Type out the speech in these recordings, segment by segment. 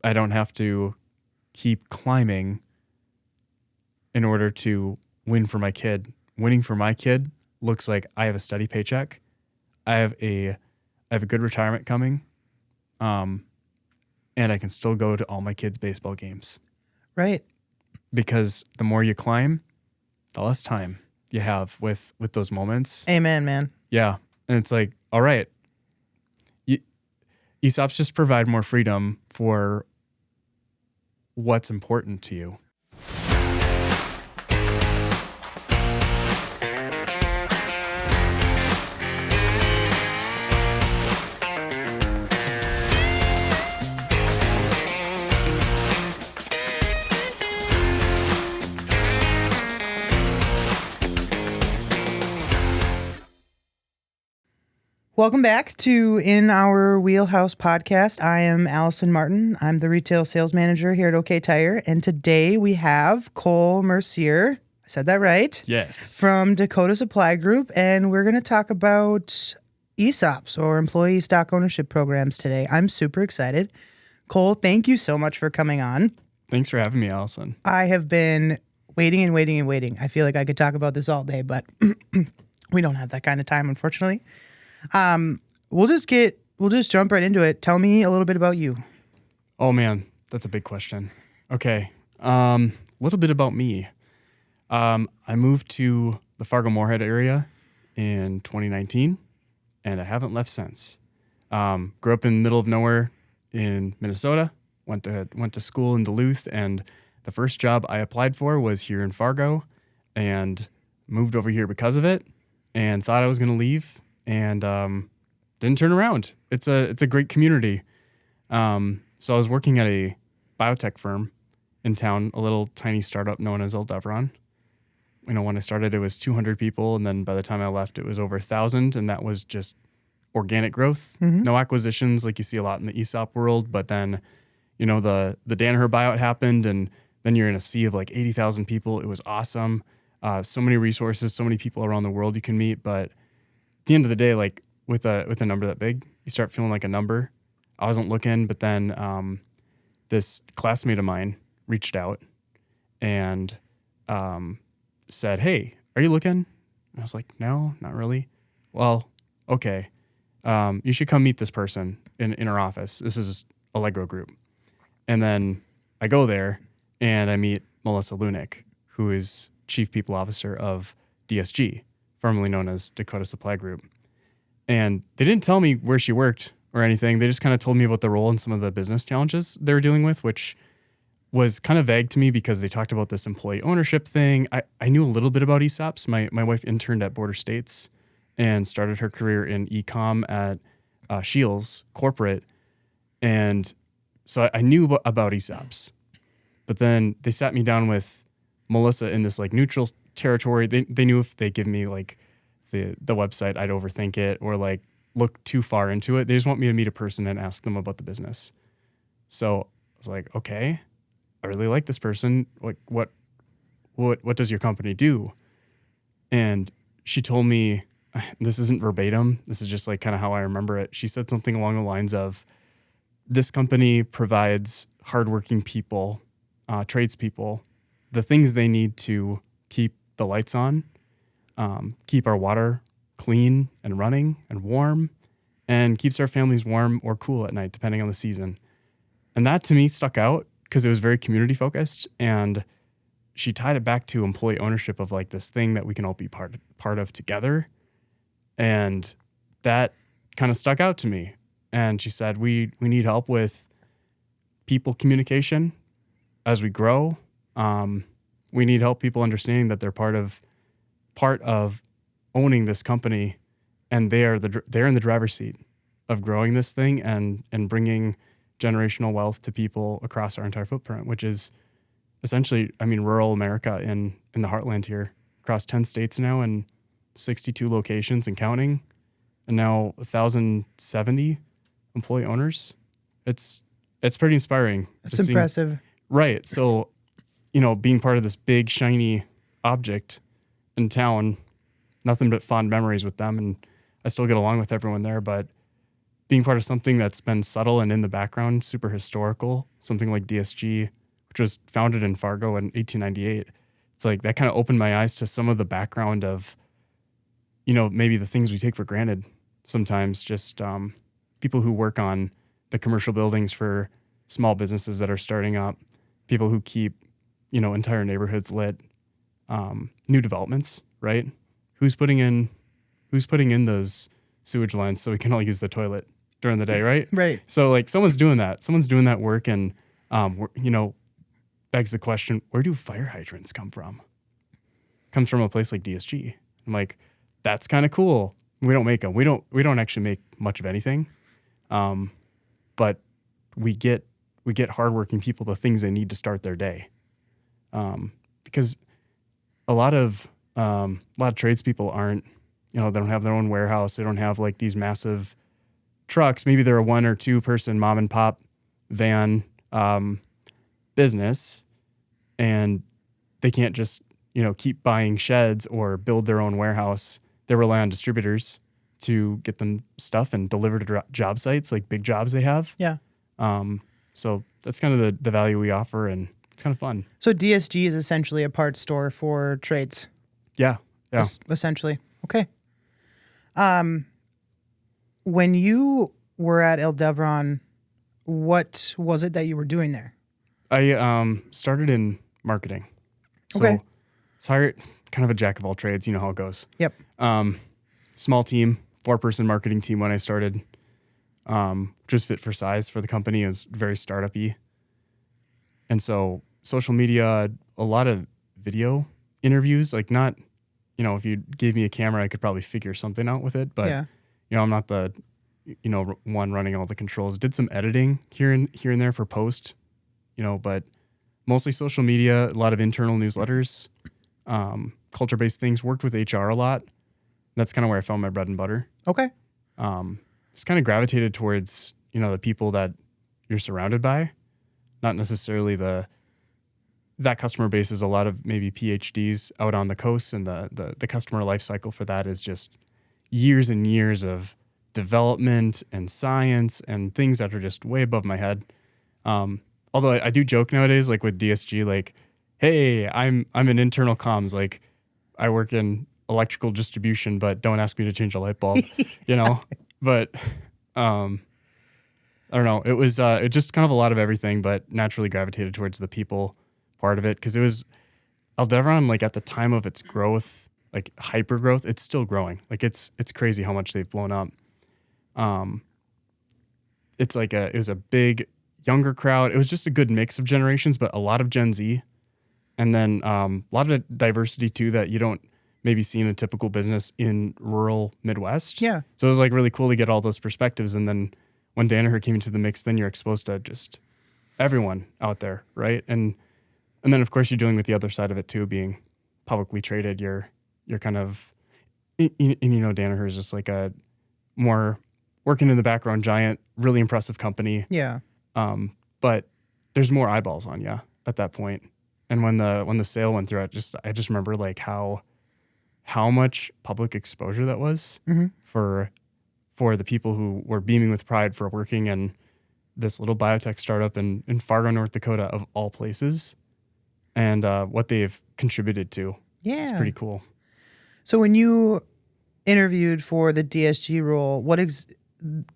I don't have to keep climbing in order to win for my kid. Winning for my kid looks like I have a steady paycheck. I have a good retirement coming. And I can still go to all my kids' baseball games. Right. Because the more you climb, the less time you have with those moments. Amen, man. Yeah. And it's like, all right, ESOPs just provide more freedom for what's important to you. Welcome back to In Our Wheelhouse podcast. I am Allison Martin. I'm the retail sales manager here at OK Tire. And today we have Cole Mercier. I said that right? Yes. From Dakota Supply Group. And we're going to talk about ESOPs, or employee stock ownership programs, today. I'm super excited. Cole, thank you so much for coming on. Thanks for having me, Allison. I have been waiting and waiting and waiting. I feel like I could talk about this all day, but we don't have that kind of time, unfortunately. We'll just jump right into it. Tell me a little bit about you. Oh man, that's a big question. Okay. A little bit about me. I moved to the Fargo-Moorhead area in 2019 and I haven't left since. Grew up in the middle of nowhere in Minnesota, went to school in Duluth, and the first job I applied for was here in Fargo and moved over here because of it and thought I was going to leave. And didn't turn around. It's a great community. So I was working at a biotech firm in town, a little tiny startup known as Aldevron. When I started, it was 200 people, and then by the time I left, it was over 1,000, and that was just organic growth. Mm-hmm. No acquisitions like you see a lot in the ESOP world. But then, the Danaher buyout happened, and then you're in a sea of like 80,000 people. It was awesome. So many resources, so many people around the world you can meet, but at the end of the day, like with a number that big, you start feeling like a number. I wasn't looking, but then this classmate of mine reached out and said, "Hey, are you looking?" And I was like, "No, not really." Well, okay. You should come meet this person in our office. This is Allegro Group. And then I go there and I meet Melissa Lunick, who is Chief People Officer of DSG, formerly known as Dakota Supply Group. And they didn't tell me where she worked or anything. They just kind of told me about the role and some of the business challenges they were dealing with, which was kind of vague to me because they talked about this employee ownership thing. I knew a little bit about ESOPs. My wife interned at Border States and started her career in e-com at Shields Corporate. And so I knew about ESOPs. But then they sat me down with Melissa in this like neutral territory. They knew if they give me like the website, I'd overthink it or like look too far into it. They just want me to meet a person and ask them about the business. So I was like, okay, I really like this person. Like what does your company do? And she told me, this isn't verbatim, this is just like kind of how I remember it. She said something along the lines of, this company provides hardworking people, tradespeople, the things they need to keep the lights on, keep our water clean and running and warm, and keeps our families warm or cool at night, depending on the season. And that to me stuck out because it was very community focused. And she tied it back to employee ownership of like this thing that we can all be part of together. And that kind of stuck out to me. And she said, we need help with people communication as we grow. We need help people understanding that they're part of owning this company, and they're in the driver's seat of growing this thing and bringing generational wealth to people across our entire footprint, which is essentially, rural America in the heartland here, across 10 states now and 62 locations and counting, and now 1,070 employee owners. It's pretty inspiring. It's impressive. Right. So, being part of this big, shiny object in town, nothing but fond memories with them. And I still get along with everyone there, but being part of something that's been subtle and in the background, super historical, something like DSG, which was founded in Fargo in 1898. It's like that kind of opened my eyes to some of the background of, maybe the things we take for granted sometimes, just people who work on the commercial buildings for small businesses that are starting up, people who keep, entire neighborhoods lit, new developments, right? Who's putting in those sewage lines so we can all use the toilet during the day, right? Right. So like someone's doing that work, and begs the question, where do fire hydrants come from? Comes from a place like DSG. I'm like, that's kind of cool. We don't make them. We don't actually make much of anything, but we get hardworking people the things they need to start their day, because a lot of tradespeople aren't, they don't have their own warehouse. They don't have like these massive trucks. Maybe they're a 1 or 2 person mom and pop van business, and they can't just keep buying sheds or build their own warehouse. They rely on distributors to get them stuff and deliver to job sites, like big jobs they have. Yeah. So that's kind of the value we offer, and it's kind of fun. So DSG is essentially a parts store for trades. Yeah. Essentially. Okay. When you were at El Devron, what was it that you were doing there? I started in marketing. So Okay. it's hired, kind of a jack of all trades. You know how it goes. Yep. Small team, 4-person marketing team when I started. Just fit for size for the company. It was very startup-y. And so social media, a lot of video interviews, like not, if you gave me a camera, I could probably figure something out with it, but Yeah. I'm not the, one running all the controls. Did some editing here and there for post, but mostly social media, a lot of internal newsletters, culture-based things, worked with HR a lot. That's kind of where I found my bread and butter. Okay. Just kind of gravitated towards, the people that you're surrounded by, not necessarily that customer base is a lot of maybe PhDs out on the coast, and the customer life cycle for that is just years and years of development and science and things that are just way above my head. Although I do joke nowadays, like with DSG, like, hey, I'm in internal comms, like I work in electrical distribution, but don't ask me to change a light bulb, but I don't know. It was it just kind of a lot of everything, but naturally gravitated towards the people part of it, because it was El Devron, like at the time of its growth, like hyper growth, it's still growing. Like it's crazy how much they've blown up. It's like it was a big younger crowd. It was just a good mix of generations, but a lot of Gen Z, and then a lot of diversity too that you don't maybe see in a typical business in rural Midwest. Yeah. So it was like really cool to get all those perspectives. And then when Danaher came into the mix, then you're exposed to just everyone out there, right? And then of course you're dealing with the other side of it too, being publicly traded. You're kind of, Danaher is just like a more working in the background giant, really impressive company. Yeah. But there's more eyeballs on you at that point. And when the sale went through, I just remember like how much public exposure that was for the people who were beaming with pride for working in this little biotech startup in Fargo, North Dakota, of all places, and what they've contributed to. Yeah. It's pretty cool. So when you interviewed for the DSG role,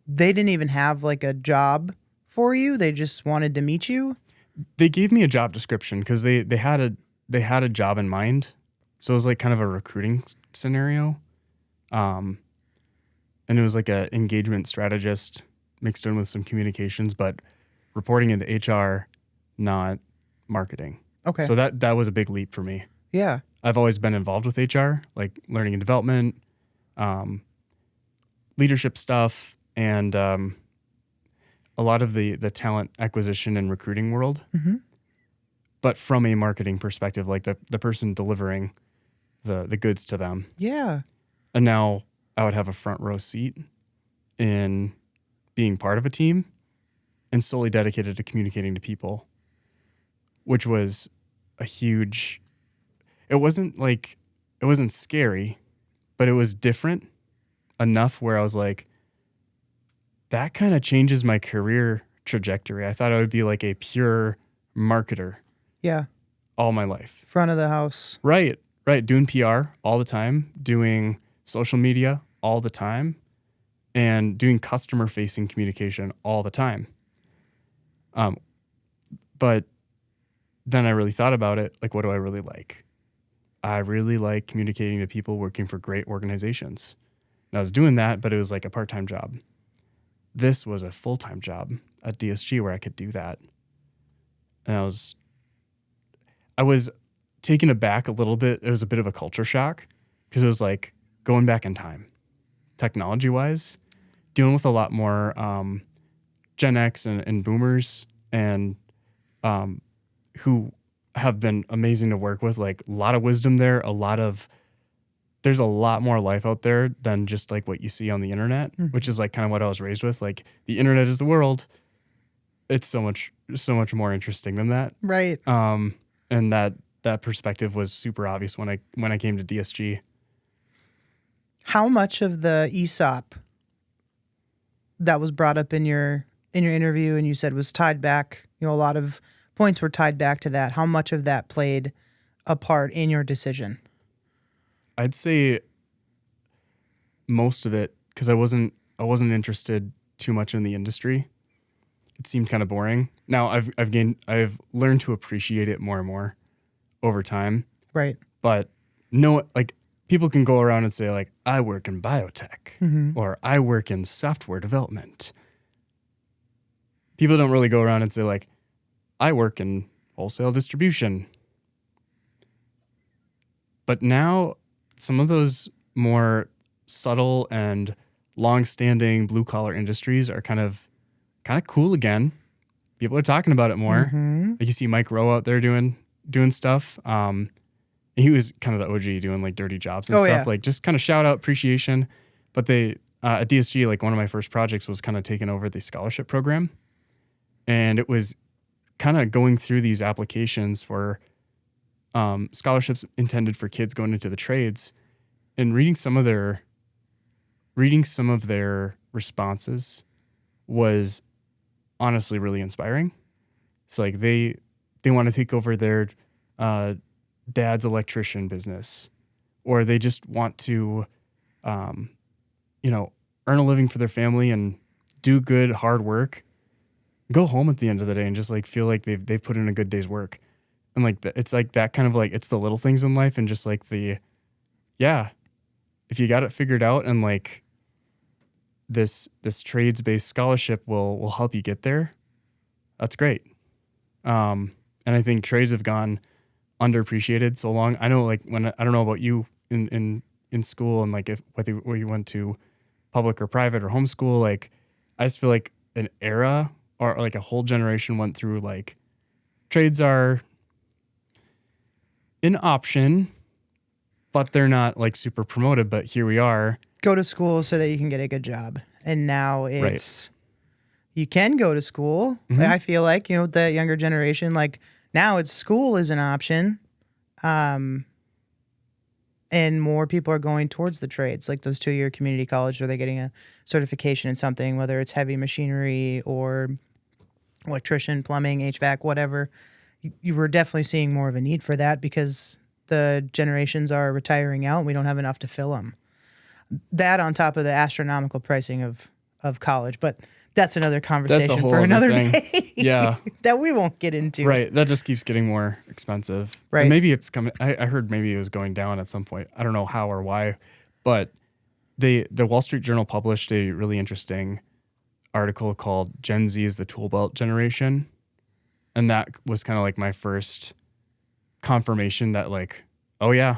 they didn't even have like a job for you? They just wanted to meet you? They gave me a job description because they had a job in mind. So it was like kind of a recruiting scenario. And it was like a engagement strategist mixed in with some communications, but reporting into HR, not marketing. Okay. So that was a big leap for me. Yeah. I've always been involved with HR, like learning and development, leadership stuff, and a lot of the talent acquisition and recruiting world. Mm-hmm. But from a marketing perspective, like the person delivering the goods to them. Yeah. And now I would have a front row seat in being part of a team and solely dedicated to communicating to people, which was a huge, it wasn't scary, but it was different enough where I was like, that kind of changes my career trajectory. I thought I would be like a pure marketer Yeah. all my life. Front of the house. Right. Doing PR all the time, doing social media all the time, and doing customer facing communication all the time. But then I really thought about it. Like, what do I really like? I really like communicating to people, working for great organizations. And I was doing that, but it was like a part-time job. This was a full-time job at DSG where I could do that. And I was taken aback a little bit. It was a bit of a culture shock because it was like going back in time, technology-wise, dealing with a lot more Gen X and boomers and who have been amazing to work with. Like a lot of wisdom there, there's a lot more life out there than just like what you see on the internet, which is like kind of what I was raised with. Like the internet is the world. It's so much more interesting than that. Right. And that perspective was super obvious when I came to DSG. How much of the ESOP that was brought up in your interview and you said was tied back, a lot of points were tied back to that. How much of that played a part in your decision? I'd say most of it, because I wasn't interested too much in the industry. It seemed kind of boring. Now I've learned to appreciate it more and more over time. Right. But like people can go around and say like, I work in biotech or I work in software development. People don't really go around and say like, I work in wholesale distribution. But now some of those more subtle and long-standing blue-collar industries are kind of cool again. People are talking about it more. Like you see Mike Rowe out there doing stuff. He was kind of the OG doing like dirty jobs and stuff. Yeah. Like just kind of shout out appreciation. But they at DSG, like one of my first projects was kind of taking over the scholarship program. And it was kind of going through these applications for scholarships intended for kids going into the trades and reading some of their responses was honestly really inspiring. It's like they want to take over their dad's electrician business, or they just want to earn a living for their family and do good hard work, go home at the end of the day and just like feel like they've put in a good day's work. And like it's like that kind of like, it's the little things in life and just like if you got it figured out and like this trades-based scholarship will help you get there, that's great. And I think trades have gone underappreciated so long. I know like I don't know about you in school and like whether you went to public or private or homeschool, like I just feel like an era or like a whole generation went through like trades are an option, but they're not like super promoted. But here we are. Go to school so that you can get a good job. And now it's, you can go to school. I feel like, the younger generation, like now it's school is an option. And more people are going towards the trades, like those 2-year community college where they're getting a certification in something, whether it's heavy machinery or electrician, plumbing, HVAC, whatever. You were definitely seeing more of a need for that because the generations are retiring out and we don't have enough to fill them. That on top of the astronomical pricing of college, but that's another conversation for another day. Yeah. That we won't get into. Right. That just keeps getting more expensive. Right. And maybe it's coming. I heard maybe it was going down at some point. I don't know how or why, but the Wall Street Journal published a really interesting article called Gen Z is the Tool Belt Generation. And that was kind of like my first confirmation that like, oh yeah,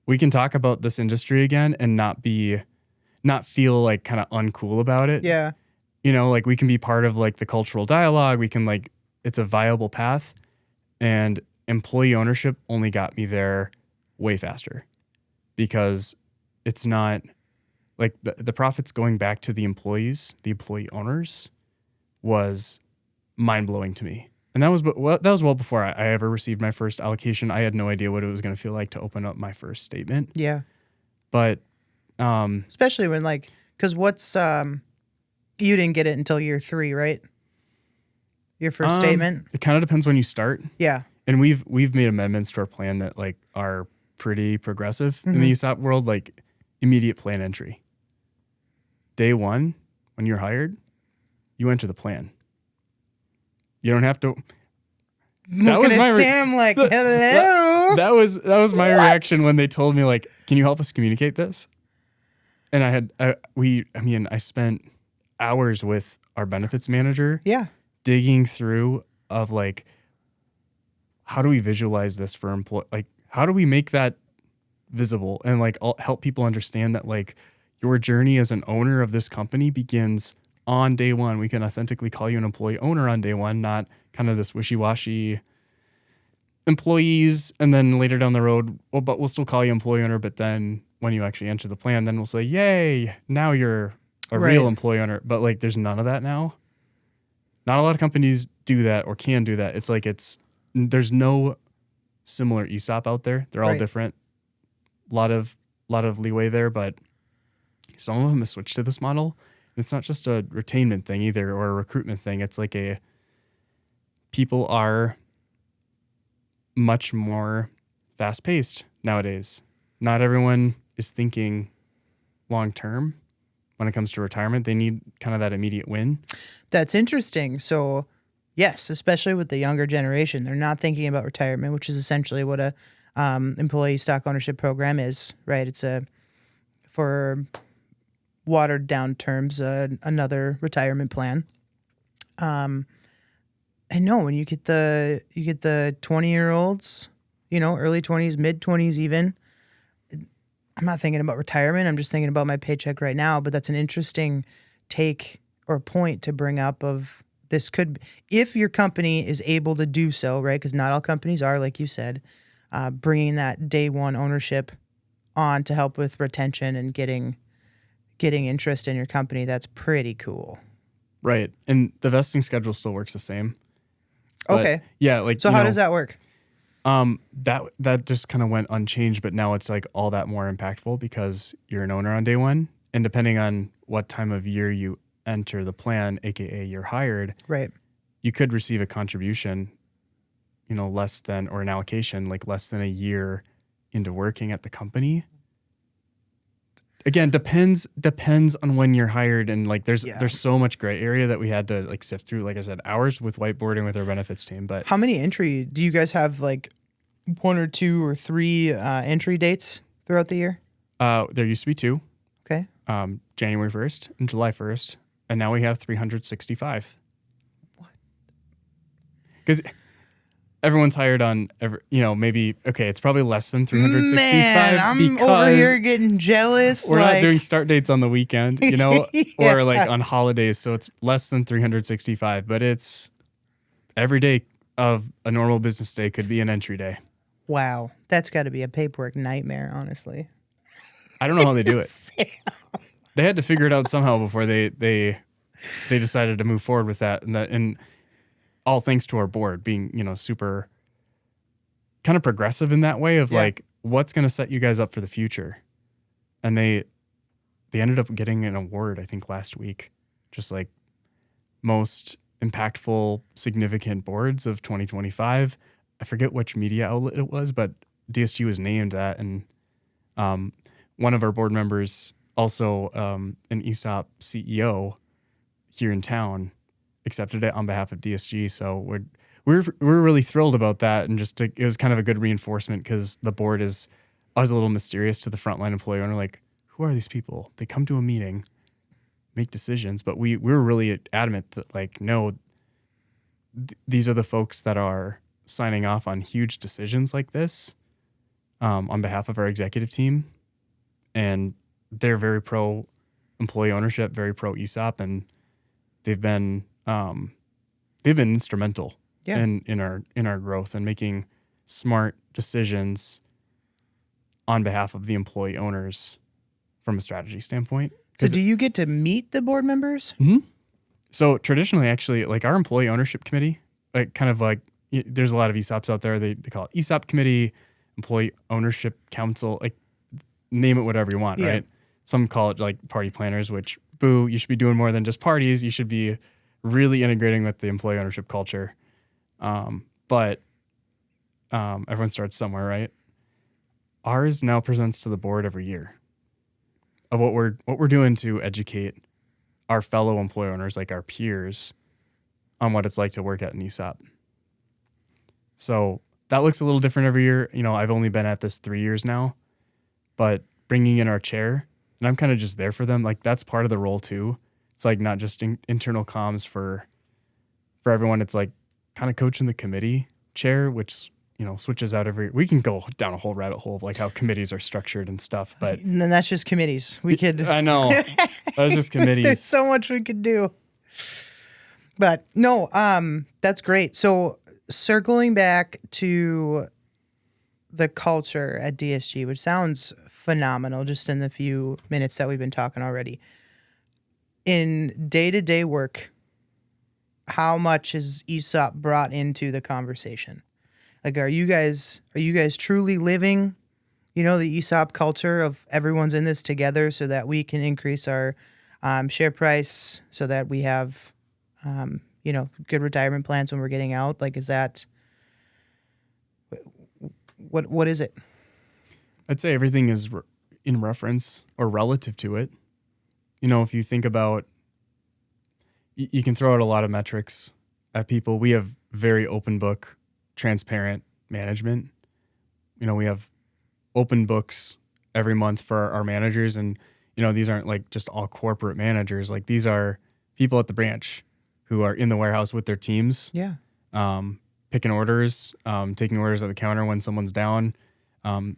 we can talk about this industry again and not feel like kind of uncool about it. Yeah. Like we can be part of like the cultural dialogue. We can like, it's a viable path, and employee ownership only got me there way faster because it's not like the profits going back to the employees, the employee owners was mind blowing to me. And that was well before I ever received my first allocation. I had no idea what it was going to feel like to open up my first statement. Yeah. But especially when like, because what's You didn't get it until year 3, right? Your first statement? It kind of depends when you start. Yeah. And we've made amendments to our plan that like are pretty progressive in the ESOP world, like immediate plan entry. Day one, when you're hired, you enter the plan. You don't have to. Looking at Sam like, hello. That was my reaction when they told me like, can you help us communicate this? And I spent hours with our benefits manager. Yeah. Digging through of like, how do we visualize this for employee? Like, how do we make that visible and like help people understand that like your journey as an owner of this company begins on day one. We can authentically call you an employee owner on day one, not kind of this wishy-washy employees. And then later down the road, well, but we'll still call you employee owner. But then when you actually enter the plan, then we'll say, yay, now you're a real employee owner. But like, there's none of that now. Not a lot of companies do that or can do that. It's like there's no similar ESOP out there. They're all different. A lot of leeway there, but some of them have switched to this model. It's not just a retainment thing either or a recruitment thing. It's like people are much more fast paced nowadays. Not everyone is thinking long term. When it comes to retirement, they need kind of that immediate win. That's interesting. So, yes, especially with the younger generation, they're not thinking about retirement, which is essentially what a employee stock ownership program is, right? It's for watered down terms, another retirement plan. I know when you get the 20-year-olds, early 20s, mid 20s even. I'm not thinking about retirement. I'm just thinking about my paycheck right now. But that's an interesting take or point to bring up of this could, if your company is able to do so, right? Because not all companies are, like you said, bringing that day one ownership on to help with retention and getting interest in your company. That's pretty cool. Right. And the vesting schedule still works the same. Okay. Yeah. Like, so how does that work? That just kind of went unchanged, but now it's like all that more impactful because you're an owner on day one. And depending on what time of year you enter the plan, AKA you're hired, right, you could receive a contribution, less than, or an allocation, like less than a year into working at the company. Again, depends on when you're hired. And like, there's so much gray area that we had to like sift through, like I said, hours with whiteboarding with our benefits team. But how many entry do you guys have? Like 1 or 2 or 3 entry dates throughout the year? There used to be 2. Okay. January 1st and July 1st. And now we have 365. What? Because everyone's hired on, maybe, okay, it's probably less than 365. Man, I'm over here getting jealous. We're not doing start dates on the weekend, Yeah. or like on holidays. So it's less than 365, but it's every day of a normal business day could be an entry day. Wow. That's got to be a paperwork nightmare, honestly. I don't know how they do it. They had to figure it out somehow before they decided to move forward with that. And all thanks to our board being, super kind of progressive in that way of like, what's going to set you guys up for the future? And they ended up getting an award, I think last week, just like most impactful, significant boards of 2025. I forget which media outlet it was, but DSG was named that. And one of our board members, also an ESOP CEO here in town, accepted it on behalf of DSG. So we're really thrilled about that. And it was kind of a good reinforcement because the board is always a little mysterious to the frontline employee owner. Like, who are these people? They come to a meeting, make decisions, but we were really adamant that like, no, these are the folks that are signing off on huge decisions like this on behalf of our executive team. And they're very pro employee ownership, very pro ESOP, and they've been instrumental in our growth and making smart decisions on behalf of the employee owners from a strategy standpoint. So do you get to meet the board members? Mm-hmm. So traditionally, actually, like our employee ownership committee, like kind of like there's a lot of ESOPs out there. They call it ESOP committee, employee ownership council, like name it whatever you want, right? Some call it like party planners, which boo, you should be doing more than just parties. You should be really integrating with the employee ownership culture. But everyone starts somewhere, right? Ours now presents to the board every year of what we're doing to educate our fellow employee owners, like our peers, on what it's like to work at an ESOP. So that looks a little different every year. I've only been at this 3 years now, but bringing in our chair, and I'm kind of just there for them. Like that's part of the role too. It's like not just internal comms for everyone. It's like kind of coaching the committee chair, which switches out we can go down a whole rabbit hole of like how committees are structured and stuff, but And then that's just committees. We could. I know that's just committees. There's so much we could do. But no, that's great. So circling back to the culture at DSG, which sounds phenomenal just in the few minutes that we've been talking already. In day-to-day work, how much is ESOP brought into the conversation? Like, are you guys truly living, the ESOP culture of everyone's in this together so that we can increase our share price so that we have, good retirement plans when we're getting out? Like, is that, what is it? I'd say everything is in reference or relative to it. If you think about, you can throw out a lot of metrics at people. We have very open book, transparent management. We have open books every month for our managers, and these aren't like just all corporate managers. Like these are people at the branch who are in the warehouse with their teams. Yeah. Picking orders, taking orders at the counter when someone's down. And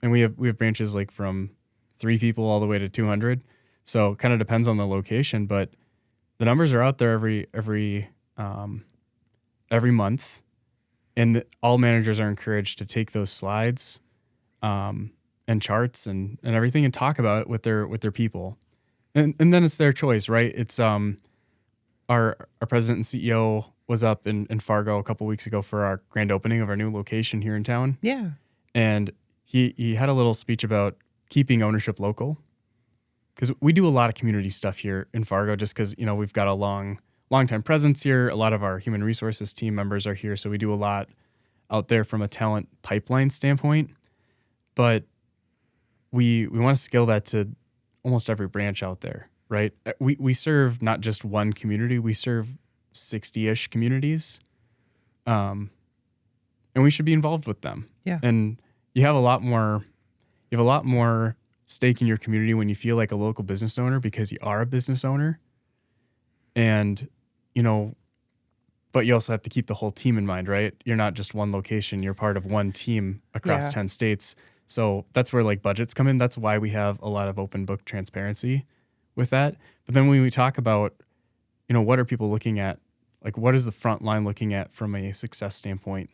we have branches like from 3 people all the way to 200. So it kind of depends on the location, but the numbers are out there every month. And all managers are encouraged to take those slides and charts and everything and talk about it with their people. And then it's their choice, right? It's our president and CEO was up in Fargo a couple weeks ago for our grand opening of our new location here in town. Yeah. And he had a little speech about keeping ownership local. Because we do a lot of community stuff here in Fargo just because, we've got a long-time presence here. A lot of our human resources team members are here, so we do a lot out there from a talent pipeline standpoint. But we want to scale that to almost every branch out there, right? We serve not just one community, we serve 60-ish communities. And we should be involved with them. Yeah. And you have a lot more stake in your community when you feel like a local business owner because you are a business owner. And, but you also have to keep the whole team in mind, right? You're not just one location. You're part of one team across 10 states. So that's where like budgets come in. That's why we have a lot of open book transparency with that. But then when we talk about, what are people looking at? Like, what is the front line looking at from a success standpoint?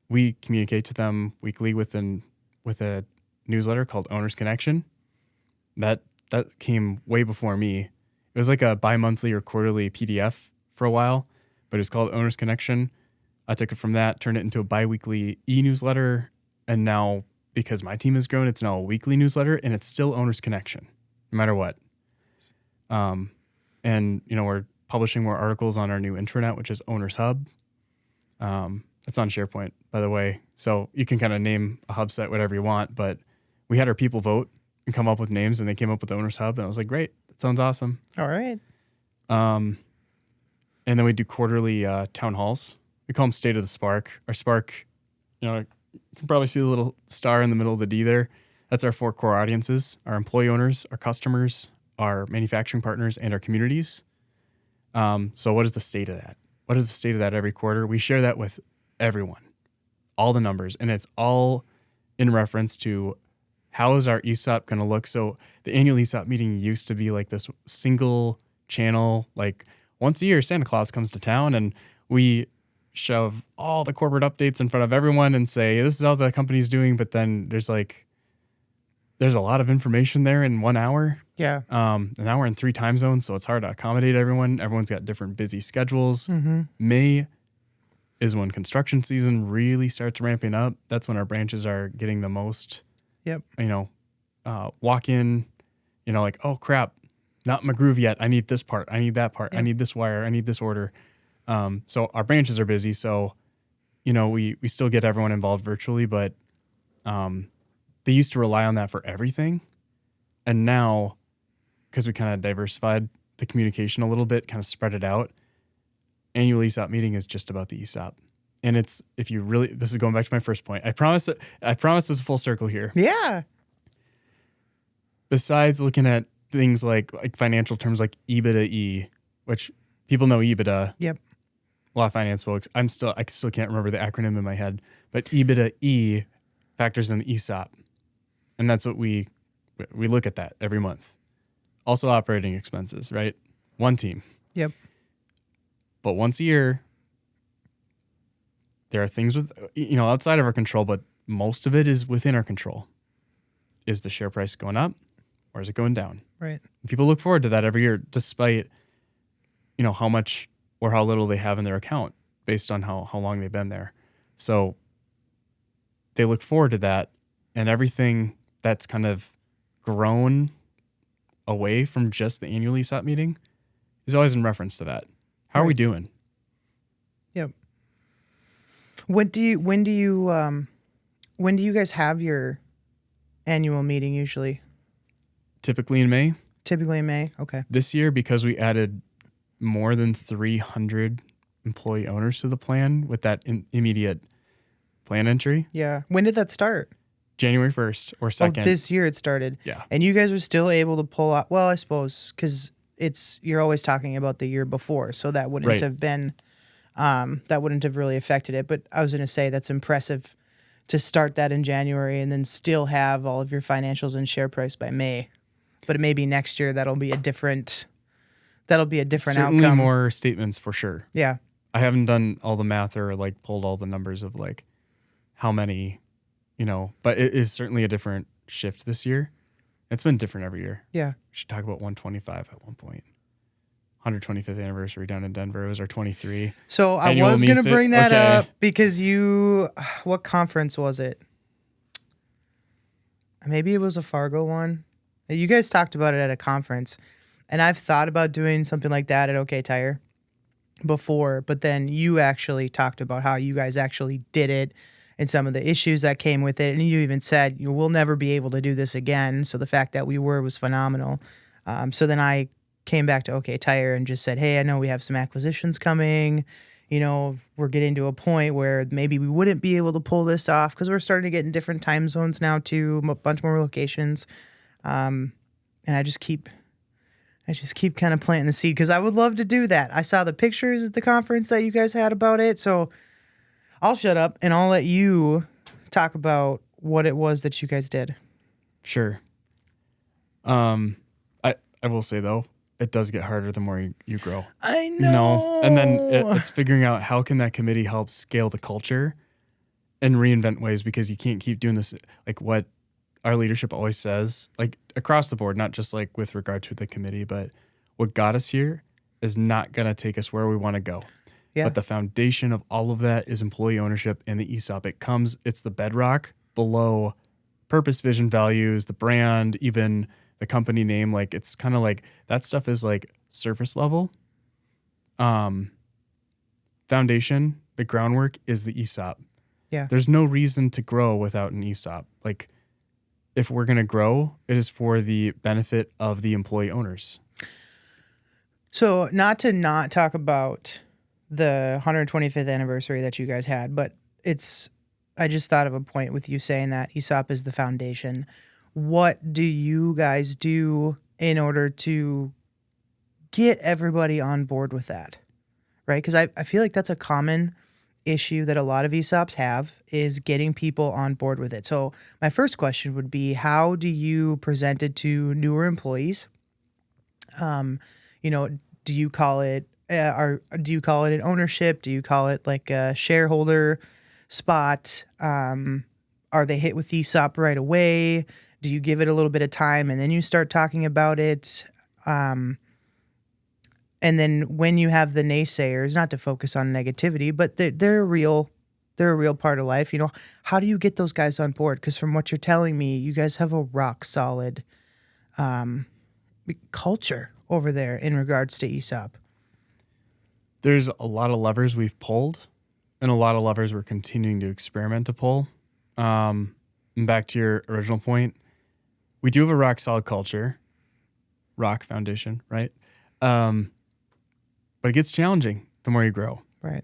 We communicate to them weekly with a newsletter called Owner's Connection. That came way before me. It was like a bi-monthly or quarterly PDF for a while, but it was called Owner's Connection. I took it from that, turned it into a bi-weekly e-newsletter, and now, because my team has grown, it's now a weekly newsletter, and it's still Owner's Connection, no matter what. And, we're publishing more articles on our new intranet, which is Owner's Hub. It's on SharePoint, by the way, so you can kind of name a hub site whatever you want, but we had our people vote and come up with names, and they came up with the Owner's Hub, and I was like, great, that sounds awesome. All right. And then we do quarterly town halls. We call them State of the Spark. Our Spark, you can probably see the little star in the middle of the D there. That's our 4 core audiences: our employee owners, our customers, our manufacturing partners, and our communities. So what is the state of that? What is the state of that every quarter? We share that with everyone, all the numbers, and it's all in reference to how is our ESOP going to look. So the annual ESOP meeting used to be like this single channel, like once a year, Santa Claus comes to town and we shove all the corporate updates in front of everyone and say, this is how the company's doing. But then there's a lot of information there in 1 hour. Yeah. And now we're in 3 time zones, so it's hard to accommodate everyone. Everyone's got different busy schedules. Mm-hmm. May is when construction season really starts ramping up. That's when our branches are getting the most, Yep. walk in, like, oh crap, not in my groove yet. I need this part. I need that part. I Yep. need this wire. I need this order. So our branches are busy. So, we still get everyone involved virtually, but they used to rely on that for everything. And now, because we kind of diversified the communication a little bit, kind of spread it out, annual ESOP meeting is just about the ESOP. And this is going back to my first point. I promise this is a full circle here. Yeah. Besides looking at things like financial terms like EBITDA, which people know EBITDA. Yep. A lot of finance folks. I still can't remember the acronym in my head, but EBITDA factors in the ESOP. And that's what we look at that every month. Also operating expenses, right? One team. Yep. But once a year, there are things outside of our control, but most of it is within our control. Is the share price going up or is it going down? Right. People look forward to that every year, despite, how much or how little they have in their account based on how long they've been there. So they look forward to that, and everything that's kind of grown away from just the annual ESOP meeting is always in reference to that. How are we doing? Yep. When do you guys have your annual meeting usually? Typically in May. Typically in May. Okay. This year, because we added more than 300 employee owners to the plan with that immediate plan entry. Yeah. When did that start? January 1st or 2nd. Oh, this year it started. Yeah. And you guys were still able to pull out, well, I suppose, because you're always talking about the year before, so that wouldn't have been, that wouldn't have really affected it. But I was going to say that's impressive to start that in January and then still have all of your financials and share price by May. But maybe next year that'll be a different Certainly outcome. more statements for sure. Yeah. I haven't done all the math or pulled all the numbers of how many, but it is certainly a different shift this year. It's been different every year. Yeah. We should talk about 125 at one point. 125th anniversary down in Denver. It was our 23. So I annual was going to bring that Okay. up because what conference was it? Maybe it was a Fargo one. You guys talked about it at a conference, and I've thought about doing something like that at OK Tire before, but then you actually talked about how you guys actually did it and some of the issues that came with it. And you even said, we'll never be able to do this again. So the fact that we was phenomenal. So then I came back to OK Tire and just said, hey, I know we have some acquisitions coming. We're getting to a point where maybe we wouldn't be able to pull this off because we're starting to get in different time zones now too, a bunch more locations. And I just keep kind of planting the seed because I would love to do that. I saw the pictures at the conference that you guys had about it. So I'll shut up and I'll let you talk about what it was that you guys did. Sure. I will say though, it does get harder the more you grow. I know. And then it's figuring out how can that committee help scale the culture and reinvent ways, because you can't keep doing this what our leadership always says, across the board, not just with regard to the committee, but what got us here is not going to take us where we want to go. Yeah. But the foundation of all of that is employee ownership and the ESOP. It's the bedrock below purpose, vision, values, the brand, even the company name. It's kind of that stuff is surface level. Foundation, the groundwork is the ESOP. Yeah. There's no reason to grow without an ESOP. If we're going to grow, it is for the benefit of the employee owners. So not talk about the 125th anniversary that you guys had, but I just thought of a point with you saying that ESOP is the foundation. What do you guys do in order to get everybody on board with that? Right? Because I feel like that's a common issue that a lot of ESOPs have, is getting people on board with it. So my first question would be, how do you present it to newer employees? Do you call it an ownership? Do you call it a shareholder spot? Are they hit with ESOP right away? Do you give it a little bit of time and then you start talking about it? And then when you have the naysayers, not to focus on negativity, but they're a real part of life. How do you get those guys on board? Because from what you're telling me, you guys have a rock solid culture over there in regards to ESOP? There's a lot of levers we've pulled and a lot of levers we're continuing to experiment to pull. And back to your original point, we do have a rock solid culture, rock foundation, right? But it gets challenging the more you grow. Right.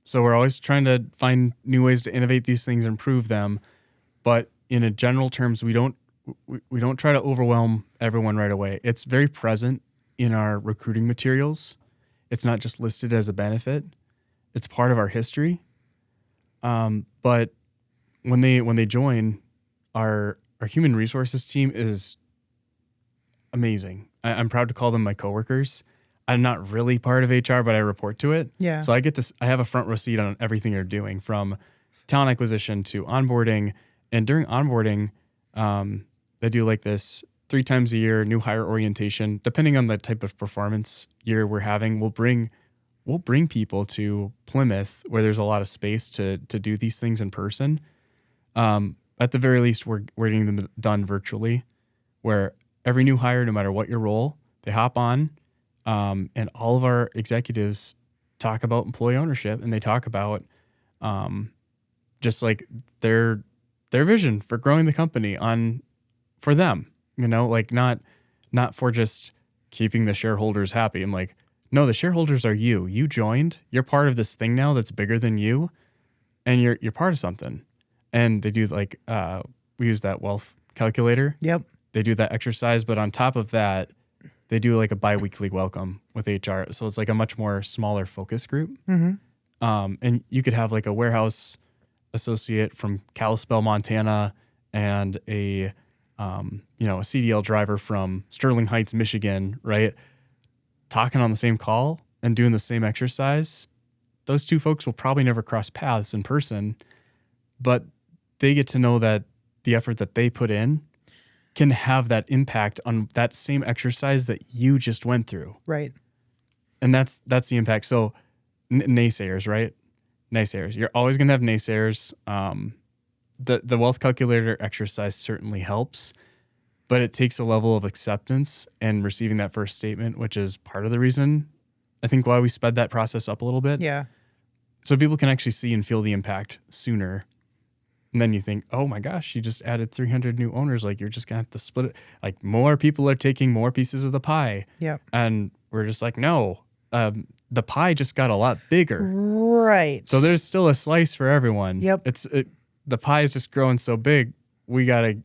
So we're always trying to find new ways to innovate these things, improve them. But in a general terms, we don't try to overwhelm everyone right away. It's very present in our recruiting materials. It's not just listed as a benefit. It's part of our history. But when they join, our human resources team is amazing. I'm proud to call them my coworkers. I'm not really part of HR, but I report to it. Yeah. So I have a front row seat on everything they're doing, from talent acquisition to onboarding. And during onboarding, they do like this 3 times a year new hire orientation. Depending on the type of performance year we're having, we'll bring people to Plymouth where there's a lot of space to do these things in person. At the very least, we're getting them done virtually, where every new hire, no matter what your role, they hop on. And all of our executives talk about employee ownership, and they talk about just like their vision for growing the company for them, like not for just keeping the shareholders happy. I'm like, no, the shareholders are you. You joined. You're part of this thing now that's bigger than you, and you're part of something. And they do like we use that wealth calculator. Yep. They do that exercise, but on top of that, they do like a bi-weekly welcome with HR. So it's like a much more smaller focus group. Mm-hmm. And you could have like a warehouse associate from Kalispell, Montana, and a CDL driver from Sterling Heights, Michigan, right? Talking on the same call and doing the same exercise. Those two folks will probably never cross paths in person, but they get to know that the effort that they put in can have that impact on that same exercise that you just went through. Right. And that's the impact. So naysayers, right? Naysayers. You're always going to have naysayers. The wealth calculator exercise certainly helps, but it takes a level of acceptance and receiving that first statement, which is part of the reason I think why we sped that process up a little bit. Yeah. So people can actually see and feel the impact sooner. And then you think, oh my gosh, you just added 300 new owners. Like, you're just going to have to split it. Like, more people are taking more pieces of the pie. Yeah. And we're just like, no, the pie just got a lot bigger. Right. So there's still a slice for everyone. Yep. The pie is just growing so big. We gotta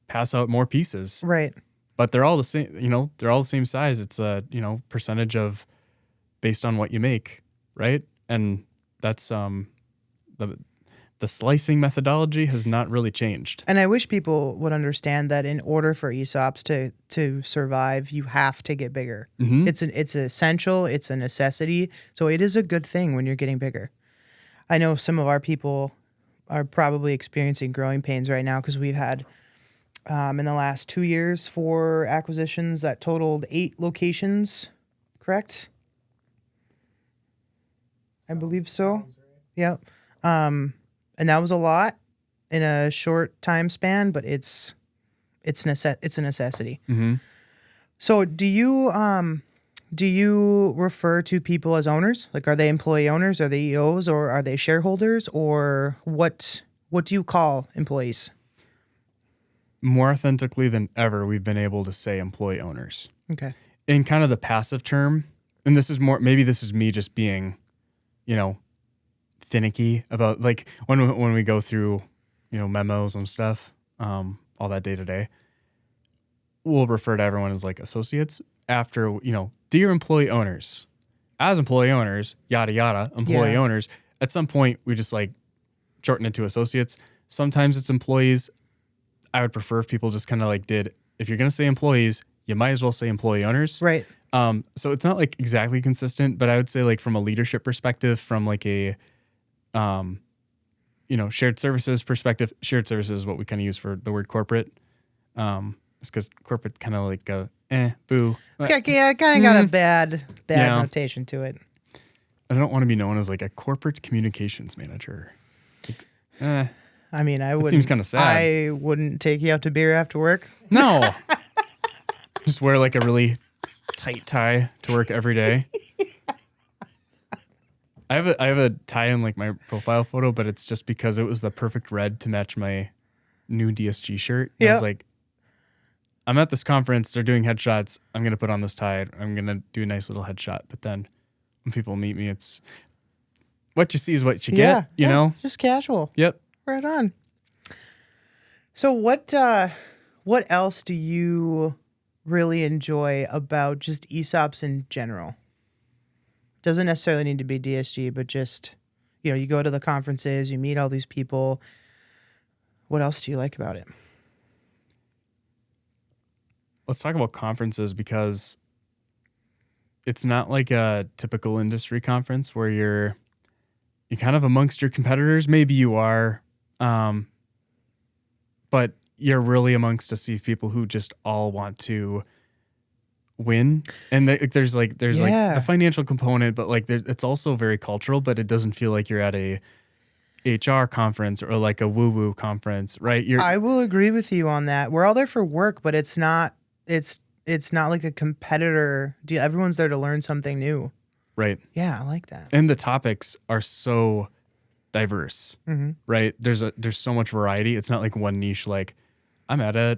pass out more pieces. Right. But they're all the same, they're all the same size. It's a, percentage of based on what you make. Right. And that's, the slicing methodology has not really changed. And I wish people would understand that in order for ESOPs to survive, you have to get bigger. Mm-hmm. It's essential. It's a necessity. So it is a good thing when you're getting bigger. I know some of our people are probably experiencing growing pains right now because we've had in the last 2 years 4 acquisitions that totaled 8 locations, correct? I believe so. Yep. And that was a lot in a short time span, but it's a necessity. Mm-hmm. So do you refer to people as owners? Like, are they employee owners? Are they EOs, or are they shareholders, or what do you call employees? More authentically than ever, we've been able to say employee owners. Okay. In kind of the passive term, and this is me just being, finicky about, like, when we go through, memos and stuff, all that day to day, we'll refer to everyone as like associates after, dear employee owners, as employee owners, yada, yada, employee owners. At some point, we just like shorten it to associates. Sometimes it's employees. I would prefer if people just kind of like if you're going to say employees, you might as well say employee owners. Right. So it's not like exactly consistent, but I would say, like, from a leadership perspective, from like a, shared services perspective, shared services is what we kind of use for the word corporate. It's because corporate kind of like boo. It's kind of got a bad notation to it. I don't want to be known as like a corporate communications manager. I mean, seems kind of sad. I wouldn't take you out to beer after work. No. Just wear like a really tight tie to work every day. I have a tie in like my profile photo, but it's just because it was the perfect red to match my new DSG shirt. I was like, I'm at this conference, they're doing headshots. I'm going to put on this tie. I'm going to do a nice little headshot. But then when people meet me, it's what you see is what you get, you know? Just casual. Yep. Right on. So what else do you really enjoy about just ESOPs in general? Doesn't necessarily need to be DSG, but just, you go to the conferences, you meet all these people. What else do you like about it? Let's talk about conferences because it's not like a typical industry conference where you're kind of amongst your competitors. Maybe you are, but you're really amongst a sea of people who just all want to win. And there's like the financial component, but like it's also very cultural, but it doesn't feel like you're at a HR conference or like a woo-woo conference, right? I will agree with you on that. We're all there for work, but it's not like a competitor deal. Everyone's there to learn something new. Right. Yeah, I like that. And the topics are so diverse, right? There's so much variety. It's not like one niche, like I'm at an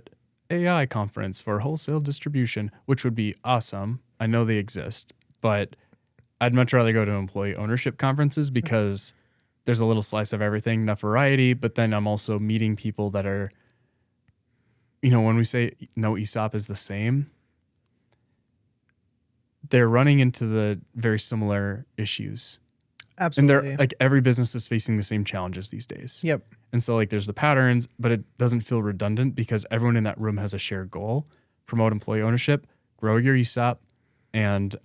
AI conference for wholesale distribution, which would be awesome. I know they exist, but I'd much rather go to employee ownership conferences because there's a little slice of everything, enough variety, but then I'm also meeting people that are, when we say no ESOP is the same, they're running into the very similar issues. Absolutely. And they're like every business is facing the same challenges these days. Yep. And so like there's the patterns, but it doesn't feel redundant because everyone in that room has a shared goal: promote employee ownership, grow your ESOP, and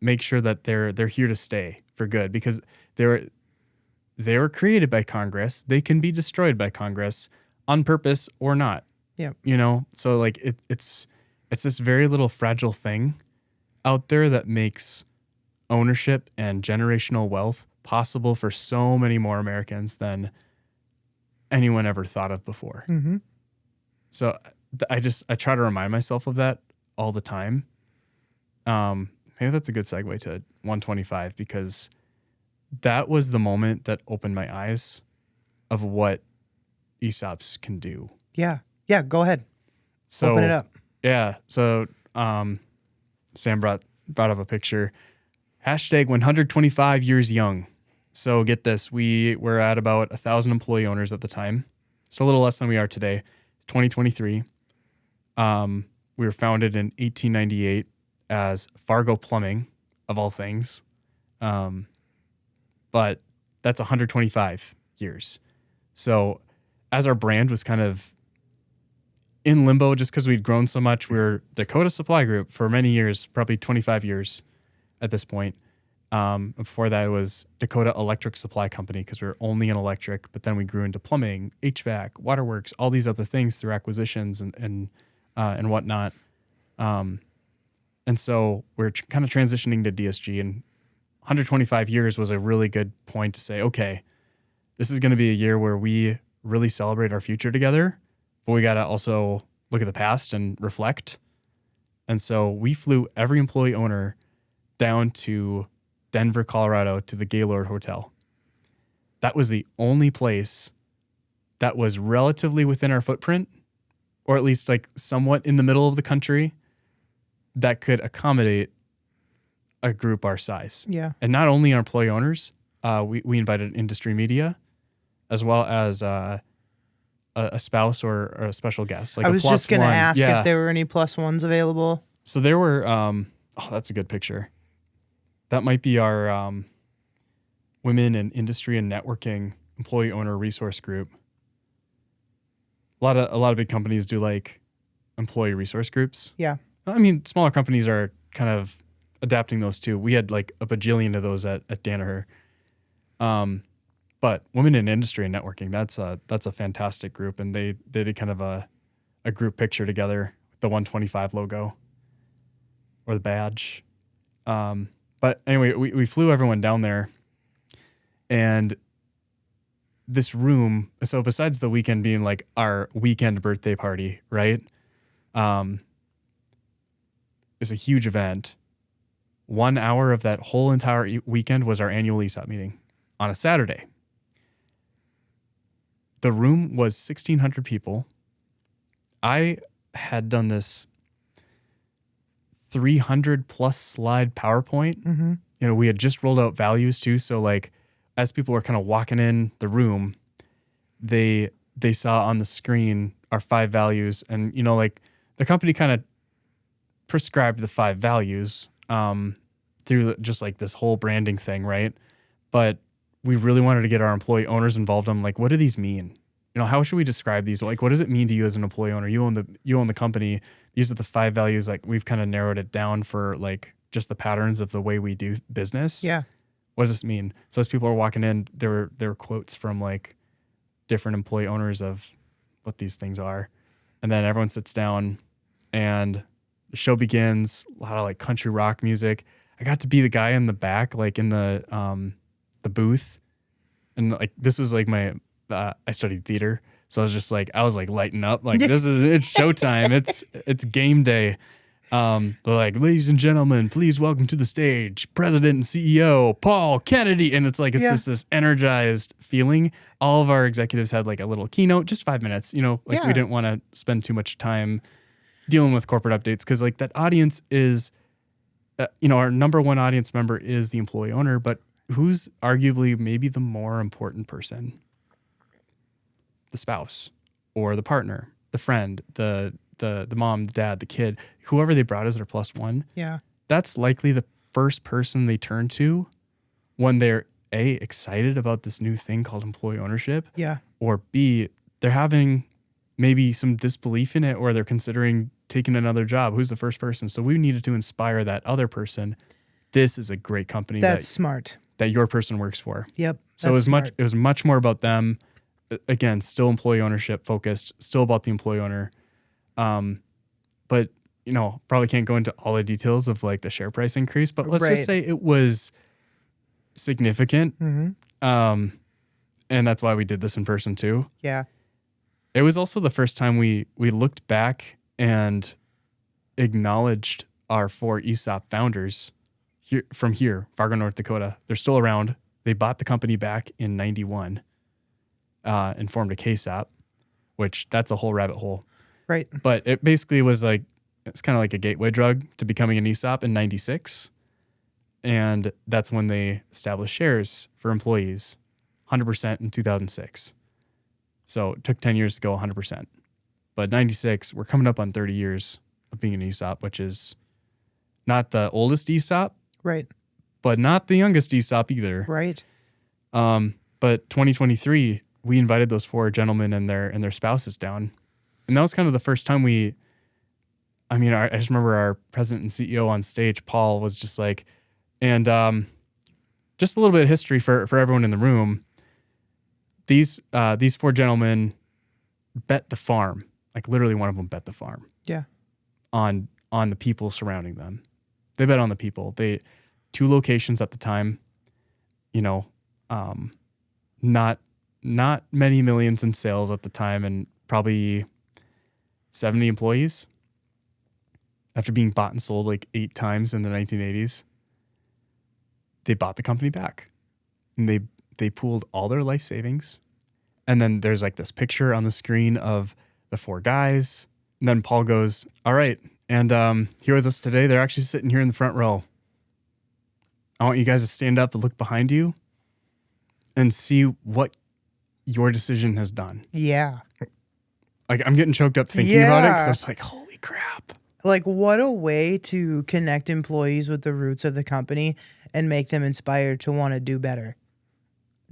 make sure that they're here to stay for good because they were created by Congress. They can be destroyed by Congress on purpose or not. Yeah. So like it's this very little fragile thing out there that makes ownership and generational wealth possible for so many more Americans than anyone ever thought of before. Mm-hmm. So I try to remind myself of that all the time. Maybe that's a good segue to 125 because that was the moment that opened my eyes of what ESOPs can do. Yeah. Yeah. Go ahead. So, open it up. Yeah. So Sam brought up a picture. Hashtag 125 years young. So get this. We were at about 1,000 employee owners at the time. So a little less than we are today. 2023. We were founded in 1898 as Fargo Plumbing, of all things. But that's 125 years. So as our brand was kind of in limbo just because we'd grown so much, we were Dakota Supply Group for many years, probably 25 years at this point. Before that, it was Dakota Electric Supply Company because we were only in electric, but then we grew into plumbing, HVAC, waterworks, all these other things through acquisitions and whatnot. And so we're kind of transitioning to DSG, and 125 years was a really good point to say, okay, this is going to be a year where we really celebrate our future together, but we got to also look at the past and reflect. And so we flew every employee owner down to Denver, Colorado, to the Gaylord Hotel. That was the only place that was relatively within our footprint, or at least like somewhat in the middle of the country, that could accommodate a group our size. Yeah. And not only our employee owners, we invited industry media, as well as a spouse or a special guest. Like I was just going to ask if there were any plus ones available. So there were, that's a good picture. That might be our women in industry and networking employee owner resource group. A lot of big companies do like employee resource groups. Yeah. I mean, smaller companies are kind of adapting those too. We had like a bajillion of those at Danaher. But women in industry and networking, that's a fantastic group. And they did kind of a group picture together with the 125 logo or the badge. But anyway, we flew everyone down there, and this room, so besides the weekend being like our weekend birthday party, right? is a huge event. 1 hour of that whole entire weekend was our annual ESOP meeting on a Saturday. The room was 1,600 people. I had done this 300 plus slide PowerPoint. Mm-hmm. You know, we had just rolled out values too. So like, as people were kind of walking in the room, they saw on the screen our 5 values, and you know, like the company kind of prescribed the 5 values through just like this whole branding thing, right? But we really wanted to get our employee owners involved. I'm like, what do these mean? You know, how should we describe these? Like, what does it mean to you as an employee owner? You own the company. These are the 5 values. Like, we've kind of narrowed it down for like just the patterns of the way we do business. Yeah. What does this mean? So as people are walking in, there were quotes from like different employee owners of what these things are. And then everyone sits down and the show begins. A lot of like country rock music. I got to be the guy in the back, like in the booth. And like, this was like my, I studied theater. So I was just like, I was like lighting up, like it's showtime. It's game day. They're like, ladies and gentlemen, please welcome to the stage, President and CEO, Paul Kennedy. And it's like, it's just this energized feeling. All of our executives had like a little keynote, just 5 minutes, you know, like we didn't want to spend too much time dealing with corporate updates. Cause like that audience is, you know, our number one audience member is the employee owner, but who's arguably maybe the more important person? The spouse or the partner, the friend, the mom, the dad, the kid, whoever they brought as their plus one. Yeah. That's likely the first person they turn to when they're A, excited about this new thing called employee ownership. Yeah. Or B, they're having maybe some disbelief in it, or they're considering taking another job. Who's the first person? So we needed to inspire that other person. This is a great company. That's smart. That your person works for. Yep. So it was much more about them. Again, still employee ownership focused, still about the employee owner. But you know, probably can't go into all the details of like the share price increase, but let's just say it was significant. Mm-hmm. And that's why we did this in person too. Yeah. It was also the first time we looked back and acknowledged our 4 ESOP founders from here, Fargo, North Dakota. They're still around. They bought the company back in 91 and formed a KSOP, which that's a whole rabbit hole. Right. But it basically was like, it's kind of like a gateway drug to becoming an ESOP in 96. And that's when they established shares for employees, 100% in 2006. So it took 10 years to go 100%. But 96, we're coming up on 30 years of being an ESOP, which is not the oldest ESOP. Right. But not the youngest ESOP either. Right. But 2023, we invited those 4 gentlemen and their spouses down. And that was kind of the first time I just remember our president and CEO on stage, Paul, was just like, and just a little bit of history for everyone in the room. These 4 gentlemen bet the farm, like literally one of them bet the farm. Yeah. On the people surrounding them. They bet on the people. 2 locations at the time, you know, not many millions in sales at the time, and probably 70 employees after being bought and sold like 8 times in the 1980s. They bought the company back, and they pooled all their life savings. And then there's like this picture on the screen of the 4 guys. And then Paul goes, all right. And here with us today, they're actually sitting here in the front row. I want you guys to stand up and look behind you and see what your decision has done. Yeah. Like, I'm getting choked up thinking about it, because I was like, holy crap. Like, what a way to connect employees with the roots of the company and make them inspired to want to do better.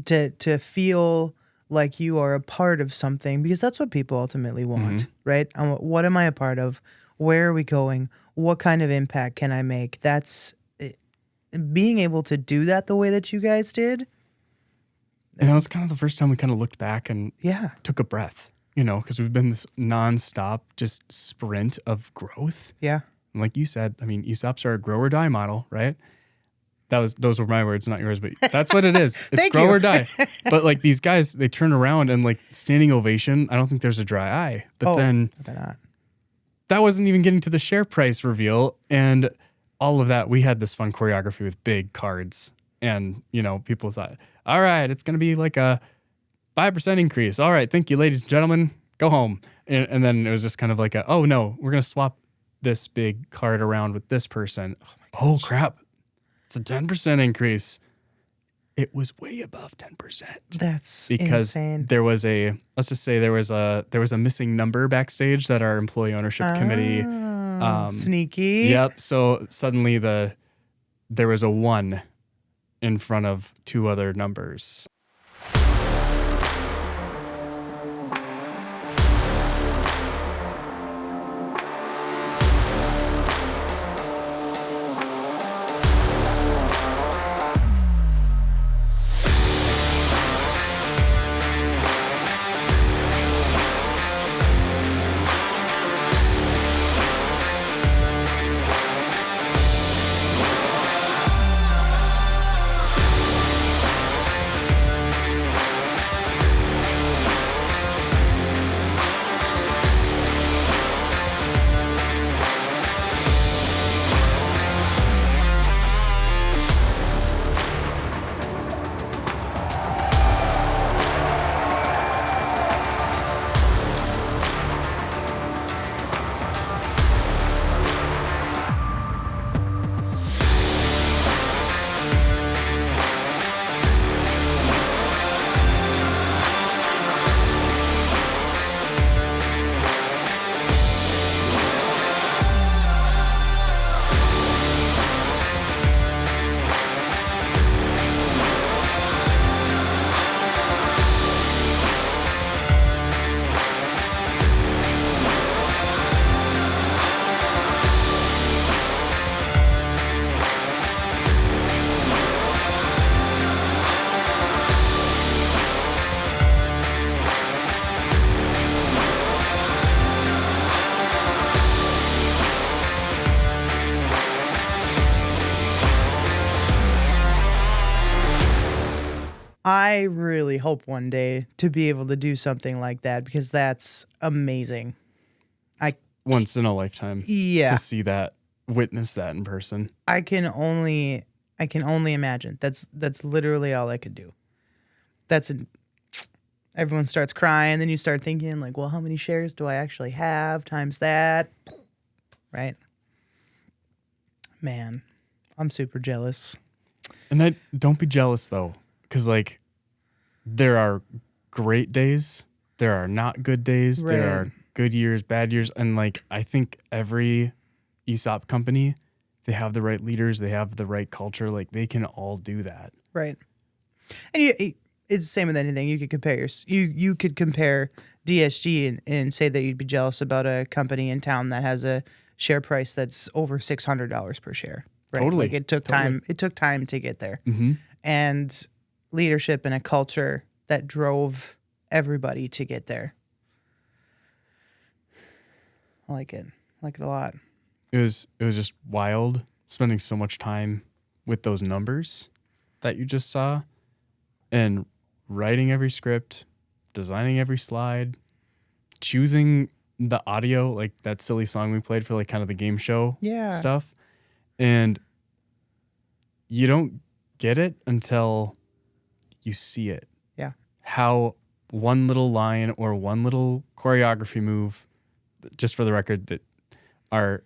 To feel like you are a part of something, because that's what people ultimately want, right? What am I a part of? Where are we going? What kind of impact can I make? That's being able to do that the way that you guys did. And that was kind of the first time we kind of looked back and took a breath, you know, because we've been this nonstop just sprint of growth. Yeah. And like you said, I mean, ESOPs are a grow or die model, right? Those were my words, not yours, but that's what it is. It's grow or die. But like these guys, they turn around and like standing ovation. I don't think there's a dry eye. But then they're not. that wasn't even getting to the share price reveal and all of that. We had this fun choreography with big cards, and people thought, all right, it's going to be like a 5% increase. All right, thank you, ladies and gentlemen, go home. And then it was just kind of like oh no, we're going to swap this big card around with this person. Oh crap, it's a 10% increase. It was way above 10%. That's because insane. there was let's just say there was a missing number backstage that our employee ownership committee. Sneaky. Yep. So suddenly there was a 1 in front of 2 other numbers. I really hope one day to be able to do something like that because that's amazing. Once in a lifetime. Yeah. To see that, witness that in person. I can only imagine. That's literally all I could do. Everyone starts crying, then you start thinking like, well, how many shares do I actually have times that? Right? Man, I'm super jealous. And don't be jealous though, because like there are great days, there are not good days, Right. there are good years, bad years, and like I think every ESOP company, they have the right leaders, they have the right culture, like they can all do that. Right. And it's the same with anything. You could compare you could compare DSG and say that you'd be jealous about a company in town that has a share price that's over $600 per share. Right? Totally. Like it took time. It took time to get there, and leadership and a culture that drove everybody to get there. I like it. I like it a lot. It was just wild spending so much time with those numbers that you just saw and writing every script, designing every slide, choosing the audio, like that silly song we played for like kind of the game show stuff. And you don't get it until you see it. Yeah. How one little line or one little choreography move, just for the record, that our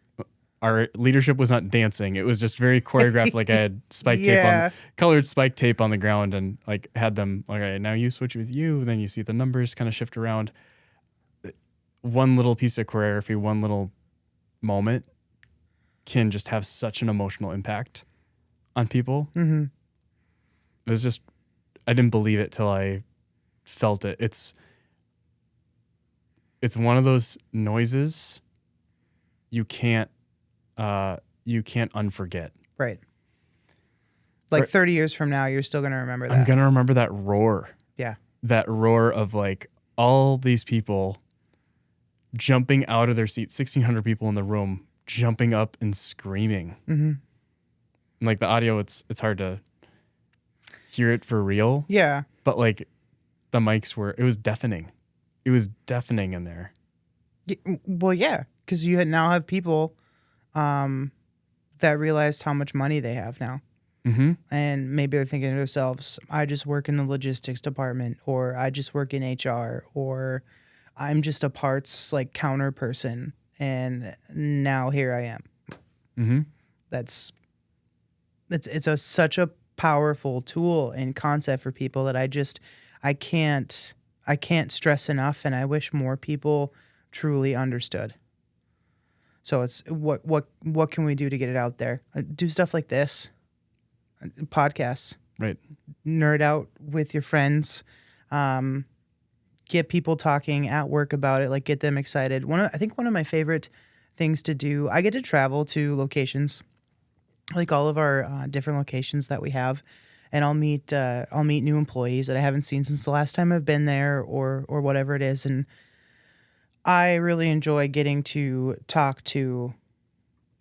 leadership was not dancing. It was just very choreographed. Like I had colored spike tape on the ground and like had them, all right, now you switch with you. Then you see the numbers kind of shift around. One little piece of choreography, one little moment can just have such an emotional impact on people. Mm-hmm. It was just, I didn't believe it till I felt it. It's one of those noises you can't unforget. Right. Like 30 years from now, you're still going to remember that. I'm going to remember that roar. Yeah. That roar of like all these people jumping out of their seats, 1,600 people in the room, jumping up and screaming. Mm-hmm. Like the audio, it's hard to hear it for real. Yeah. But like the mics it was deafening. It was deafening in there. Well, yeah. because you now have people that realized how much money they have now. Mm-hmm. And maybe they're thinking to themselves, I just work in the logistics department, or I just work in HR, or I'm just a parts like counter person. And now here I am. Mm-hmm. It's such a powerful tool and concept for people that I can't stress enough. And I wish more people truly understood. So it's what can we do to get it out there? Do stuff like this. Podcasts, Right. nerd out with your friends, get people talking at work about it, like get them excited. I think one of my favorite things to do, I get to travel to locations, like all of our different locations that we have, and I'll meet new employees that I haven't seen since the last time I've been there, or whatever it is, and I really enjoy getting to talk to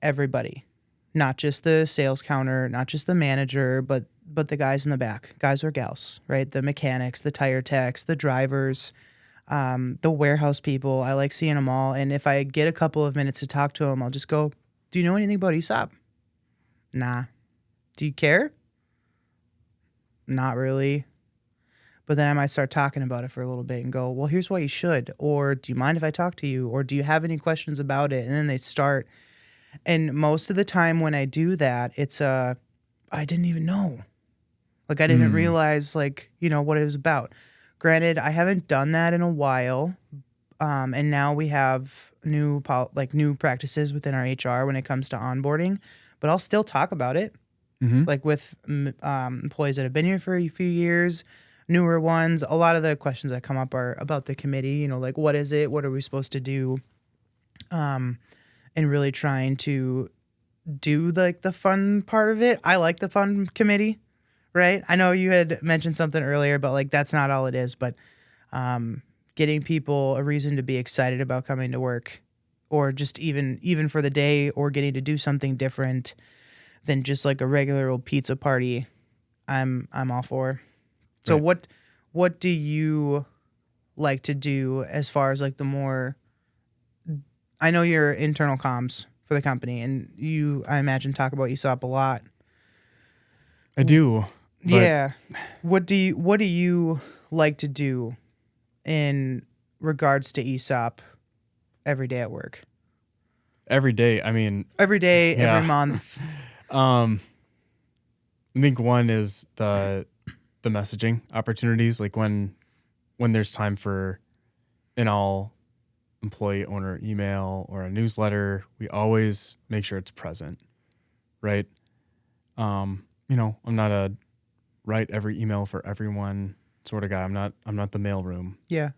everybody. Not just the sales counter, not just the manager, but the guys in the back, guys or gals, right? The mechanics, the tire techs, the drivers, the warehouse people. I like seeing them all. And if I get a couple of minutes to talk to them, I'll just go, do you know anything about ESOP? Nah. Do you care? Not really. But then I might start talking about it for a little bit and go, well, here's why you should. Or do you mind if I talk to you? Or do you have any questions about it? And then they start. And most of the time when I do that, it's I didn't even know. Like I didn't realize what it was about. Granted, I haven't done that in a while. And now we have new practices within our HR when it comes to onboarding, but I'll still talk about it. Mm-hmm. Like with employees that have been here for a few years, newer ones. A lot of the questions that come up are about the committee, like what is it? What are we supposed to do? And really trying to do like the fun part of it. I like the fun committee, right? I know you had mentioned something earlier, but like that's not all it is. But getting people a reason to be excited about coming to work, or just even for the day, or getting to do something different than just like a regular old pizza party, I'm all for. So Right. what do you like to do as far as like the more? I know you're internal comms for the company, and you, I imagine, talk about ESOP a lot. I do. But Yeah. What do you like to do in regards to ESOP every day at work? every day, I mean, Every day, Yeah. every month. I think one is the messaging opportunities. Like when there's time for an all employee owner email or a newsletter, we always make sure it's present, right? I'm not a write every email for everyone sort of guy. I'm not the mailroom. Yeah.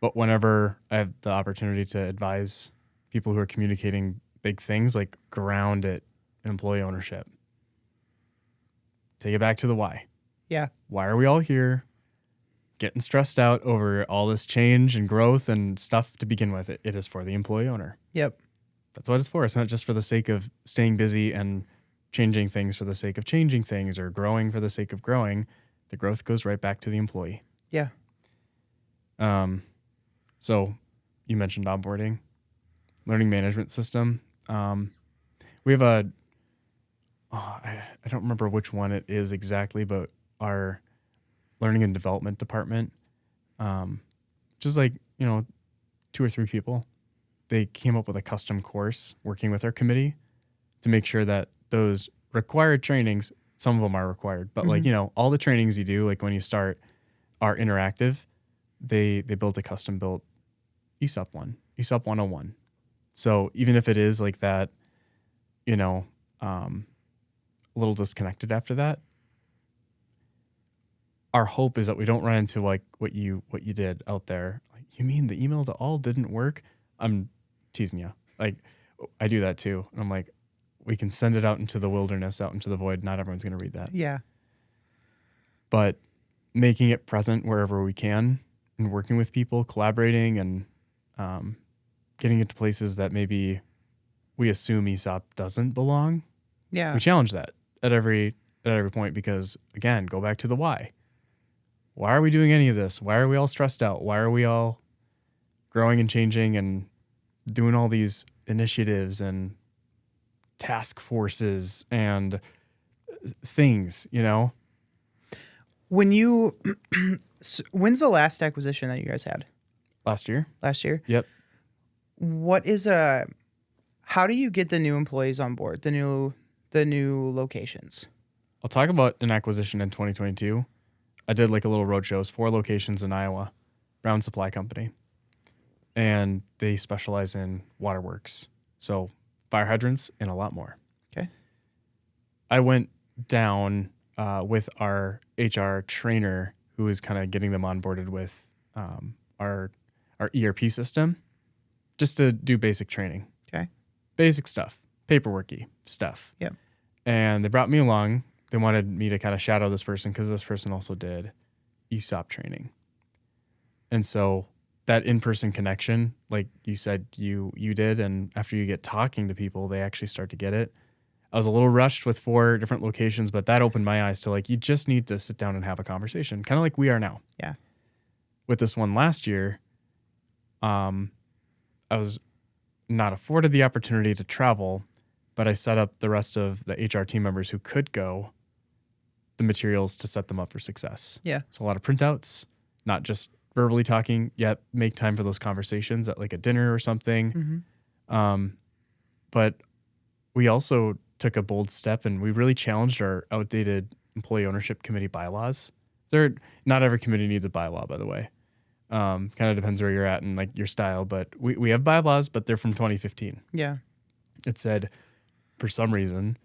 But whenever I have the opportunity to advise people who are communicating big things, like ground it in employee ownership. Take it back to the why. Yeah. Why are we all here? Getting stressed out over all this change and growth and stuff to begin with. It is for the employee owner. Yep. That's what it's for. It's not just for the sake of staying busy and changing things for the sake of changing things, or growing for the sake of growing. The growth goes right back to the employee. Yeah. So you mentioned onboarding, learning management system. We have I don't remember which one it is exactly, but our learning and development department, just like, 2 or 3 people, they came up with a custom course working with our committee to make sure that those required trainings, some of them are required, but like, all the trainings you do, like when you start, are interactive. They built a custom built ESOP 101. So even if it is like that, a little disconnected after that, our hope is that we don't run into like what you did out there. Like, you mean the email to all didn't work? I'm teasing you. Like, I do that too. And I'm like, we can send it out into the wilderness, out into the void. Not everyone's going to read that. Yeah. But making it present wherever we can, and working with people, collaborating, and getting it to places that maybe we assume ESOP doesn't belong. Yeah. We challenge that at every point, because again, go back to the why. Why are we doing any of this? Why are we all stressed out? Why are we all growing and changing and doing all these initiatives and task forces and things, When you, when's the last acquisition that you guys had? Last year. Last year? Yep. What is how do you get the new employees on board, the new locations? I'll talk about an acquisition in 2022. I did like a little road shows, 4 locations in Iowa, Brown Supply Company. And they specialize in waterworks. So fire hydrants and a lot more. Okay. I went down with our HR trainer who is kind of getting them onboarded with our ERP system just to do basic training. Okay. Basic stuff, paperworky stuff. Yep. And they brought me along. They wanted me to kind of shadow this person because this person also did ESOP training. And so that in-person connection, like you said you did, and after you get talking to people, they actually start to get it. I was a little rushed with 4 different locations, but that opened my eyes to like, you just need to sit down and have a conversation, kind of like we are now. Yeah. With this one last year, I was not afforded the opportunity to travel, but I set up the rest of the HR team members who could go the materials to set them up for success. Yeah. So a lot of printouts, not just verbally talking, yet make time for those conversations at like a dinner or something. Mm-hmm. But we also took a bold step and we really challenged our outdated employee ownership committee bylaws. Not every committee needs a bylaw, by the way. Kind of depends where you're at and like your style, but we have bylaws, but they're from 2015. Yeah. It said, for some reason,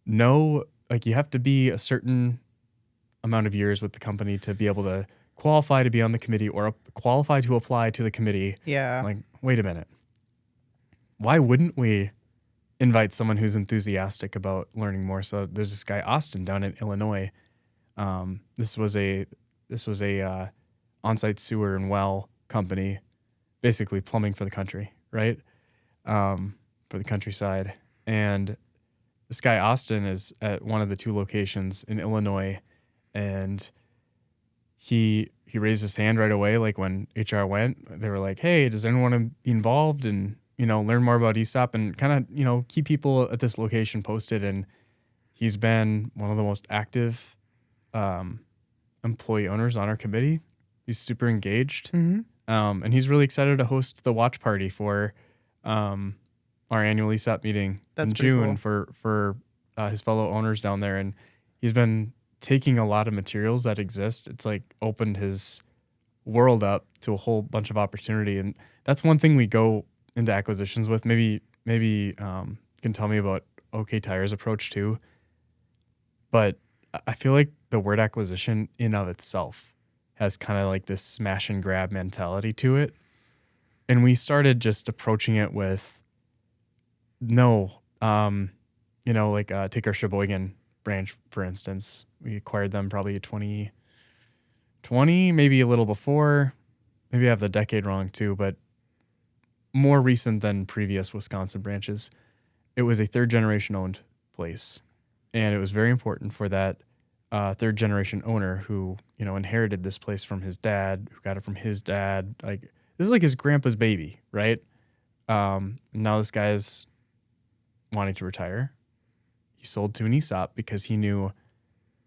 no, like you have to be a certain amount of years with the company to be able to qualify to be on the committee or qualify to apply to the committee. Yeah. I'm like, wait a minute. Why wouldn't we invite someone who's enthusiastic about learning more? So there's this guy, Austin, down in Illinois. This was a on-site sewer and well company, basically plumbing for the country, right? For the countryside. And this guy, Austin, is at one of the 2 locations in Illinois, and he raised his hand right away. Like when HR went, they were like, hey, does anyone want to be involved and, learn more about ESOP and kind of, keep people at this location posted. And he's been one of the most active employee owners on our committee. He's super engaged. Mm-hmm. And he's really excited to host the watch party for our annual ESOP meeting in June for his fellow owners down there. And he's been taking a lot of materials that exist. It's like opened his world up to a whole bunch of opportunity. And that's one thing we go into acquisitions with. Maybe you can tell me about OK Tire's approach too. But I feel like the word acquisition in of itself has kind of like this smash and grab mentality to it. And we started just approaching it with take our Sheboygan branch, for instance. We acquired them probably 2020, maybe a little before. Maybe I have the decade wrong too, but more recent than previous Wisconsin branches. It was a 3rd generation owned place. And it was very important for that 3rd generation owner who, inherited this place from his dad, who got it from his dad. Like, this is like his grandpa's baby, right? Now this guy's wanting to retire. He sold to an ESOP because he knew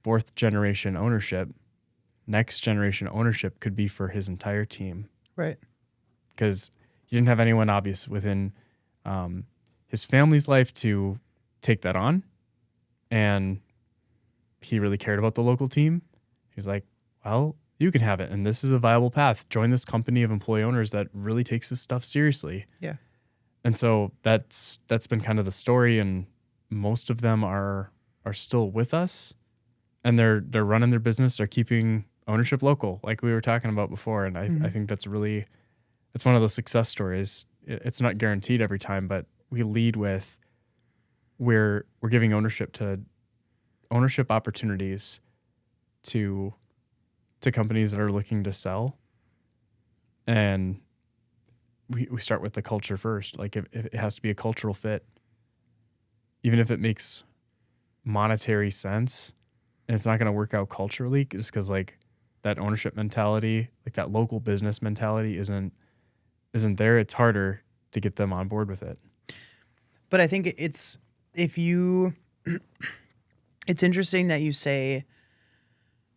4th generation ownership, next generation ownership could be for his entire team. Right. Because he didn't have anyone obvious within his family's life to take that on. And he really cared about the local team. He was like, well, you can have it. And this is a viable path. Join this company of employee owners that really takes this stuff seriously. Yeah. And so that's been kind of the story. And most of them are still with us, and they're running their business. They're keeping ownership local, like we were talking about before. And I think that's one of those success stories. It's not guaranteed every time, but we lead with we're giving ownership opportunities to companies that are looking to sell. And we start with the culture first. Like if it has to be a cultural fit, even if it makes monetary sense and it's not going to work out culturally, just because like that ownership mentality, like that local business mentality isn't there. It's harder to get them on board with it. But I think it's interesting that you say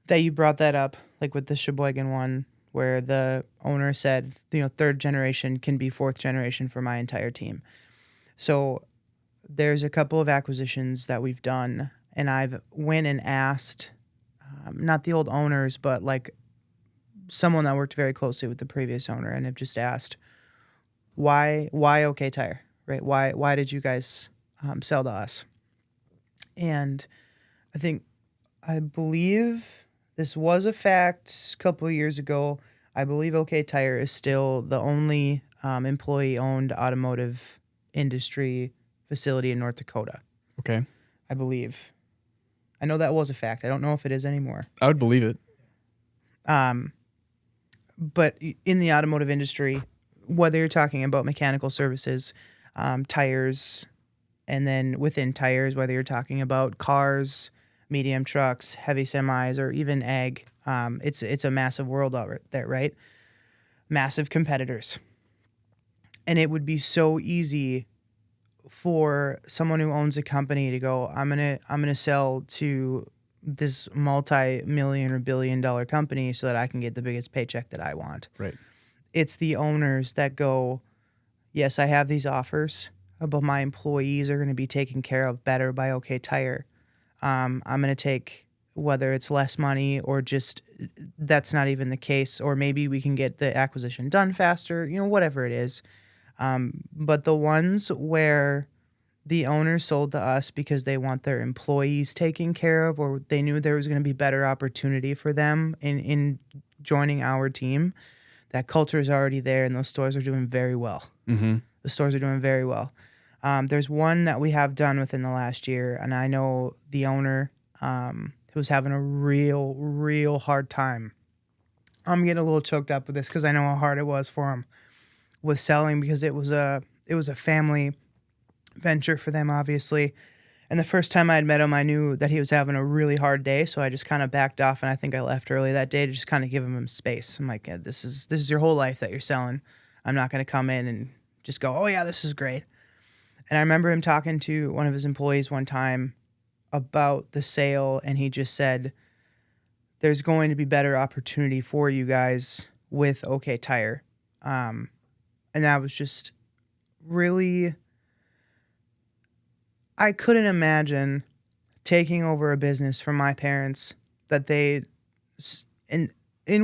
that you brought that up, like with the Sheboygan one, where the owner said, third generation can be fourth generation for my entire team. So there's a couple of acquisitions that we've done, and I've went and asked, not the old owners, but like someone that worked very closely with the previous owner, and have just asked, why OK Tire, right? Why did you guys sell to us? And I believe this was a fact a couple of years ago. I believe OK Tire is still the only employee-owned automotive industry facility in North Dakota. Okay. I believe. I know that was a fact. I don't know if it is anymore. I would believe it. But in the automotive industry, whether you're talking about mechanical services, tires, and then within tires, whether you're talking about cars, medium trucks, heavy semis, or even ag, it's a massive world out there, right? Massive competitors. And it would be so easy for someone who owns a company to go, I'm gonna sell to this multi-million or billion-dollar company so that I can get the biggest paycheck that I want. Right. It's the owners that go, yes, I have these offers, but my employees are going to be taken care of better by OK Tire. I'm going to take, whether it's less money or just that's not even the case, or maybe we can get the acquisition done faster, whatever it is. But the ones where the owners sold to us because they want their employees taken care of, or they knew there was going to be better opportunity for them in joining our team, that culture is already there, and those stores are doing very well. Mm-hmm. The stores are doing very well. There's one that we have done within the last year, and I know the owner who's having a real hard time. I'm getting a little choked up with this because I know how hard it was for him with selling, because it was a family venture for them, obviously. And the first time I had met him, I knew that he was having a really hard day, so I just kind of backed off, and I think I left early that day to just kind of give him space. I'm like, yeah, this is your whole life that you're selling. I'm not going to come in and just go, oh yeah, this is great. And I remember him talking to one of his employees one time about the sale, and he just said, there's going to be better opportunity for you guys with OK Tire. And that was just really, I couldn't imagine taking over a business from my parents that they, and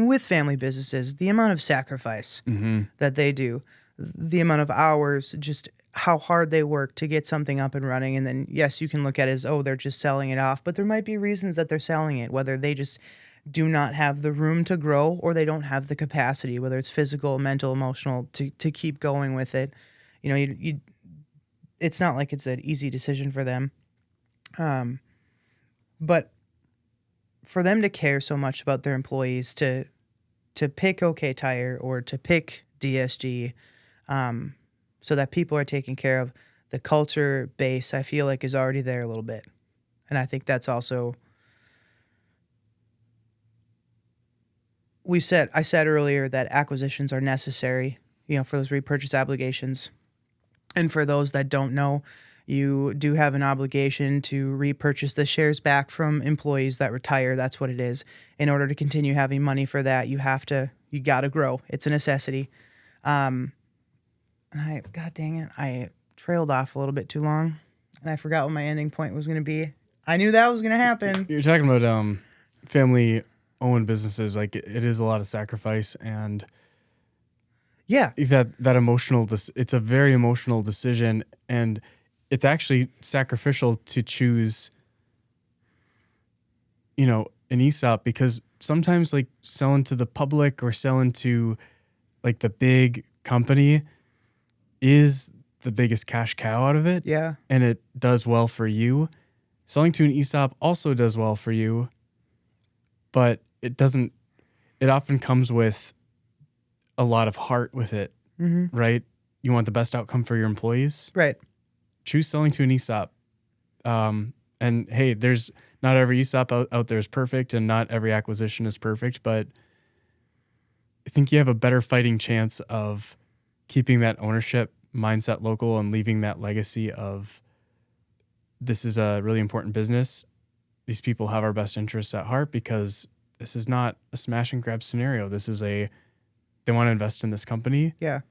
with family businesses, the amount of sacrifice that they do, the amount of hours, just how hard they work to get something up and running. And then, yes, you can look at it as, oh, they're just selling it off, but there might be reasons that they're selling it, whether they just do not have the room to grow, or they don't have the capacity, whether it's physical, mental, emotional, to keep going with it. It's not like it's an easy decision for them. But for them to care so much about their employees, to pick OK Tire or to pick DSG, so that people are taken care of, the culture base, I feel like, is already there a little bit. And I think that's also, I said earlier that acquisitions are necessary, for those repurchase obligations. And for those that don't know, you do have an obligation to repurchase the shares back from employees that retire. That's what it is. In order to continue having money for that, you got to grow. It's a necessity. God dang it, I trailed off a little bit too long, and I forgot what my ending point was going to be. I knew that was going to happen. You're talking about family-owned businesses. Like, it is a lot of sacrifice, and yeah, that emotional. It's a very emotional decision, and it's actually sacrificial to choose, an ESOP, because sometimes, like, selling to the public or selling to, like, the big company is the biggest cash cow out of it. Yeah. And it does well for you. Selling to an ESOP also does well for you, but it often comes with a lot of heart with it, right? You want the best outcome for your employees. Right. Choose selling to an ESOP. And hey, there's not every ESOP out there is perfect, and not every acquisition is perfect, but I think you have a better fighting chance of keeping that ownership mindset local and leaving that legacy of this is a really important business. These people have our best interests at heart because this is not a smash and grab scenario. This is they want to invest in this company. Yeah.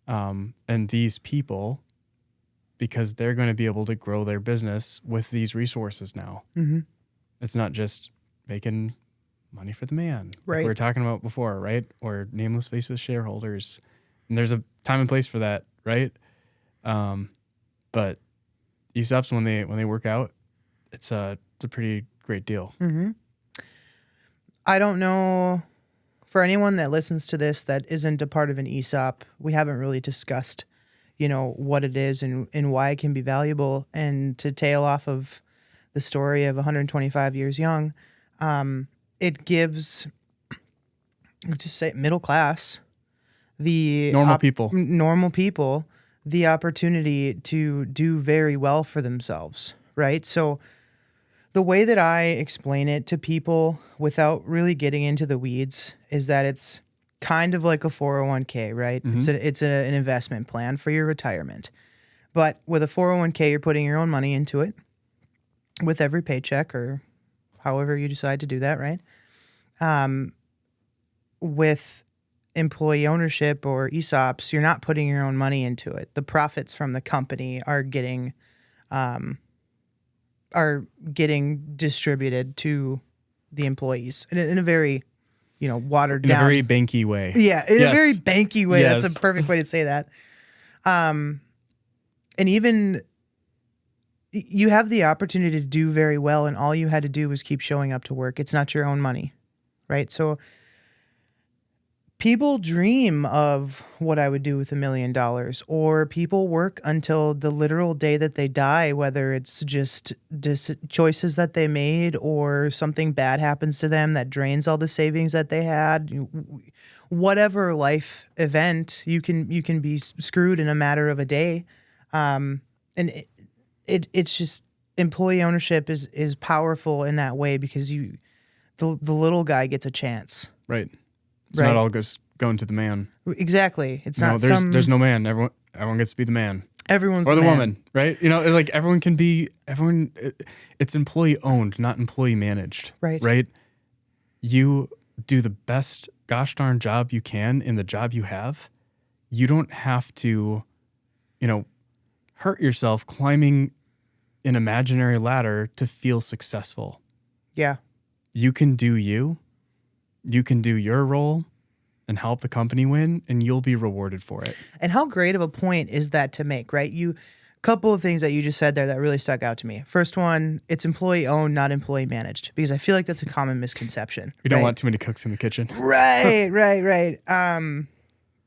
And these people, because they're going to be able to grow their business with these resources now. Mm-hmm. It's not just making money for the man. Right. Like we were talking about before, right? Or nameless faceless shareholders. And there's a time and place for that, right? But ESOPs, when they work out, it's a pretty great deal. Mm-hmm. I don't know, for anyone that listens to this that isn't a part of an ESOP, we haven't really discussed, what it is and why it can be valuable. And to tail off of the story of 125 years young, it gives, just say middle class, the Normal people, the opportunity to do very well for themselves, right? So the way that I explain it to people without really getting into the weeds is that it's kind of like a 401k, right? Mm-hmm. It's an investment plan for your retirement. But with a 401k, you're putting your own money into it with every paycheck or however you decide to do that, right? With employee ownership or ESOPs, you're not putting your own money into it. The profits from the company are getting distributed to the employees in a very, watered down, in a very banky way. Yeah, in a very banky way. Yes. That's a perfect way to say that. And even you have the opportunity to do very well, and all you had to do was keep showing up to work. It's not your own money, right? So people dream of what I would do with $1 million, or people work until the literal day that they die, whether it's just choices that they made or something bad happens to them that drains all the savings that they had. Whatever life event, you can be screwed in a matter of a day. And it's just employee ownership is powerful in that way because the little guy gets a chance. Right. It's not all going to the man. Exactly. It's not. There's no man. Everyone gets to be the man. Everyone's or the man. woman, right? Like everyone can be. It's employee owned, not employee managed. Right. Right. You do the best gosh darn job you can in the job you have. You don't have to, hurt yourself climbing an imaginary ladder to feel successful. Yeah. You can do you. You can do your role and help the company win, and you'll be rewarded for it. And how great of a point is that to make, right? Couple of things that you just said there that really stuck out to me. First one, it's employee owned, not employee managed, because I feel like that's a common misconception. We don't want too many cooks in the kitchen. Right.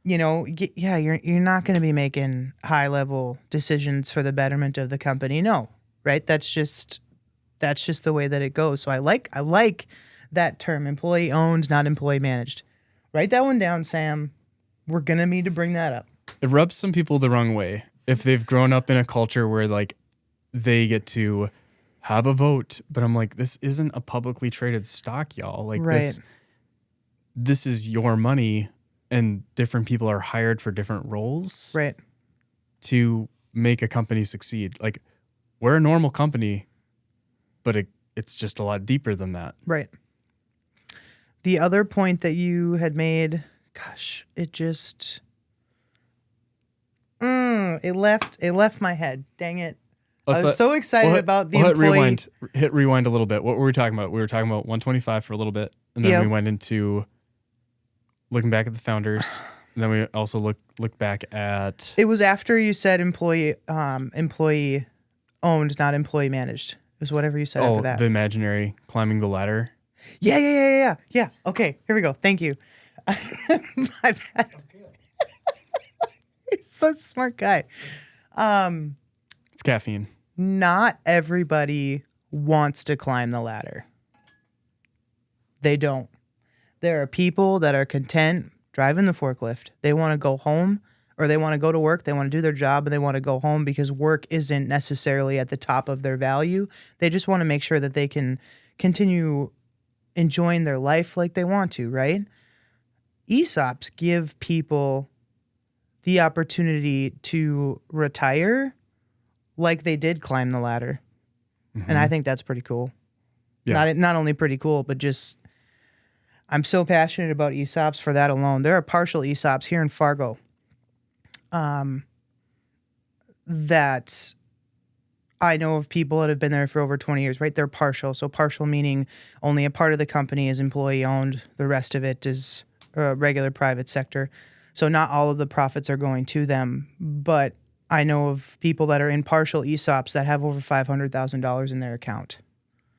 You're not going to be making high level decisions for the betterment of the company. No, right? That's just the way that it goes. So I like that term, employee owned, not employee managed. Write that one down, Sam. We're going to need to bring that up. It rubs some people the wrong way if they've grown up in a culture where like they get to have a vote, but I'm like, this isn't a publicly traded stock, y'all. Like right. this is your money, and different people are hired for different roles. Right. To make a company succeed. Like we're a normal company, but it's just a lot deeper than that. Right. The other point that you had made, gosh, it just it left my head. Dang it. I was so excited about the employee. Hit rewind a little bit. What were we talking about? We were talking about 125 for a little bit, and then we went into looking back at the founders. And then we also looked back at. It was after you said employee owned, not employee managed. It was whatever you said after that. The imaginary climbing the ladder. Yeah. Okay, here we go. Thank you. My bad. He's such a smart guy. It's caffeine. Not everybody wants to climb the ladder. They don't. There are people that are content driving the forklift. They want to go home, or they want to go to work. They want to do their job, and they want to go home because work isn't necessarily at the top of their value. They just want to make sure that they can continue enjoying their life like they want to, right? ESOPs give people the opportunity to retire like they did climb the ladder. And I think that's pretty cool. Yeah. Not only pretty cool, but just I'm so passionate about ESOPs for that alone. There are partial ESOPs here in Fargo that I know of people that have been there for over 20 years, right? They're partial. So partial meaning only a part of the company is employee owned. The rest of it is regular private sector. So not all of the profits are going to them, but I know of people that are in partial ESOPs that have over $500,000 in their account.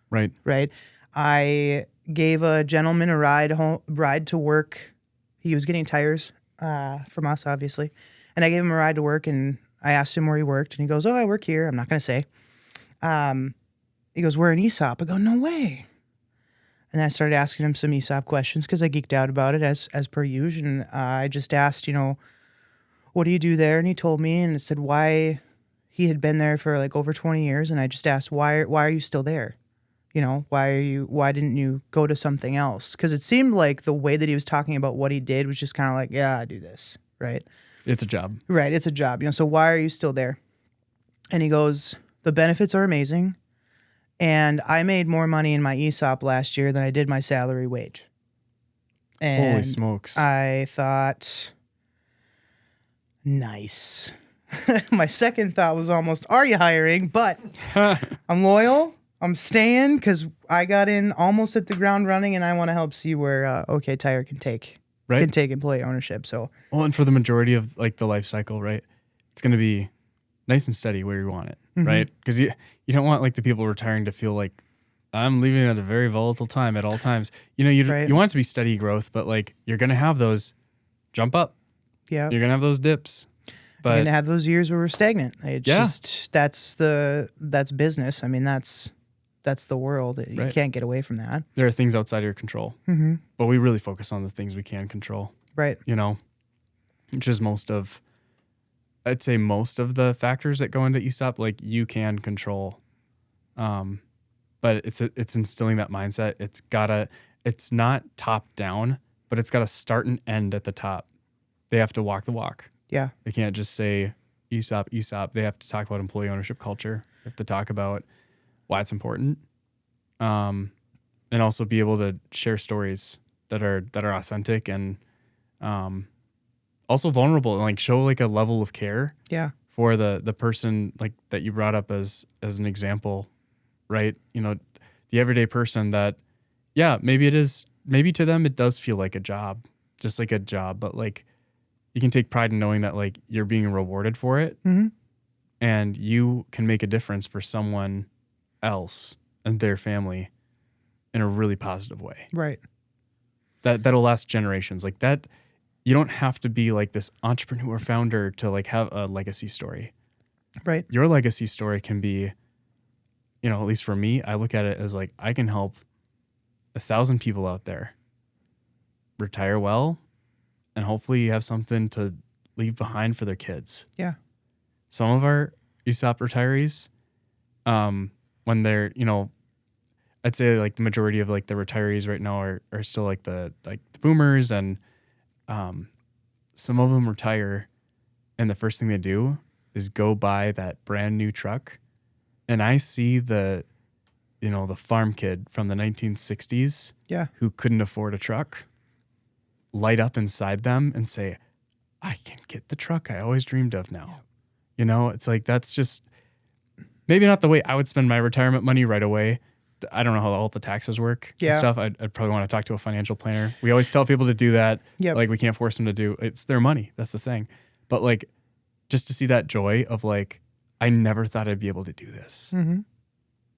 Right. Right. I gave a gentleman a ride to work. He was getting tires from us, obviously. And I gave him a ride to work, and I asked him where he worked, and he goes, "Oh, I work here." I'm not going to say. He goes, "We're an ESOP." I go, "No way." And I started asking him some ESOP questions because I geeked out about it as per usual. And I just asked, what do you do there? And he told me, and it said why he had been there for like over 20 years. And I just asked, why are you still there? Why didn't you go to something else? Because it seemed like the way that he was talking about what he did was just kind of like, yeah, I do this, right? It's a job. Right, it's a job. So why are you still there? And he goes, the benefits are amazing. And I made more money in my ESOP last year than I did my salary wage. And holy smokes. I thought, nice. My second thought was almost, are you hiring? But I'm loyal. I'm staying because I got in almost at the ground running, and I want to help see where OK Tire can take employee ownership. So, well, and for the majority of like the life cycle, right? It's going to be nice and steady where you want it, right? Because you don't want like the people retiring to feel like I'm leaving at a very volatile time at all times. You want it to be steady growth, but like you're going to have those jump up. Yeah, you're going to have those dips. But you're going to have those years where we're stagnant. It's just that's business. I mean, that's the world. You can't get away from that. There are things outside of your control, but we really focus on the things we can control. Right. Which is I'd say most of the factors that go into ESOP, like you can control. But it's instilling that mindset. It's not top down, but it's got to start and end at the top. They have to walk the walk. Yeah. They can't just say ESOP. They have to talk about employee ownership culture. They have to talk about why it's important. And also be able to share stories that are authentic and also vulnerable, and like show like a level of care for the person like that you brought up as an example, right? The everyday person that, maybe to them it does feel like a job, just like a job, but like you can take pride in knowing that like you're being rewarded for it, and you can make a difference for someone else and their family in a really positive way. Right. That'll last generations. Like that, you don't have to be like this entrepreneur founder to like have a legacy story. Right. Your legacy story can be, at least for me, I look at it as like I can help 1,000 people out there retire well, and hopefully you have something to leave behind for their kids. Yeah. Some of our ESOP retirees, when they're, I'd say like the majority of like the retirees right now are still like the boomers, and some of them retire and the first thing they do is go buy that brand new truck. And I see the farm kid from the 1960s who couldn't afford a truck light up inside them and say, I can get the truck I always dreamed of now. It's like, that's just maybe not the way I would spend my retirement money right away. I don't know how all the taxes work and stuff. I'd probably want to talk to a financial planner. We always tell people to do that. Yep. Like we can't force them to do, it's their money. That's the thing. But like, just to see that joy of like, I never thought I'd be able to do this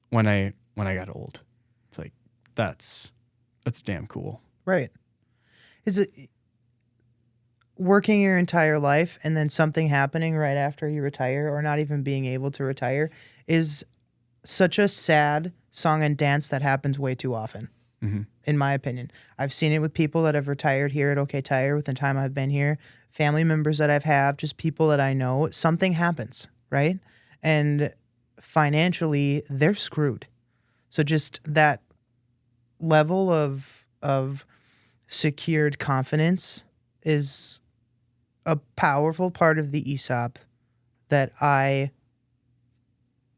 when I got old. It's like, that's damn cool. Right. Is it working your entire life and then something happening right after you retire, or not even being able to retire, is such a sad song and dance that happens way too often, in my opinion. I've seen it with people that have retired here at OK Tire within the time I've been here, family members that I've had, just people that I know. Something happens, right? And financially, they're screwed. So just that level of secured confidence is a powerful part of the ESOP that I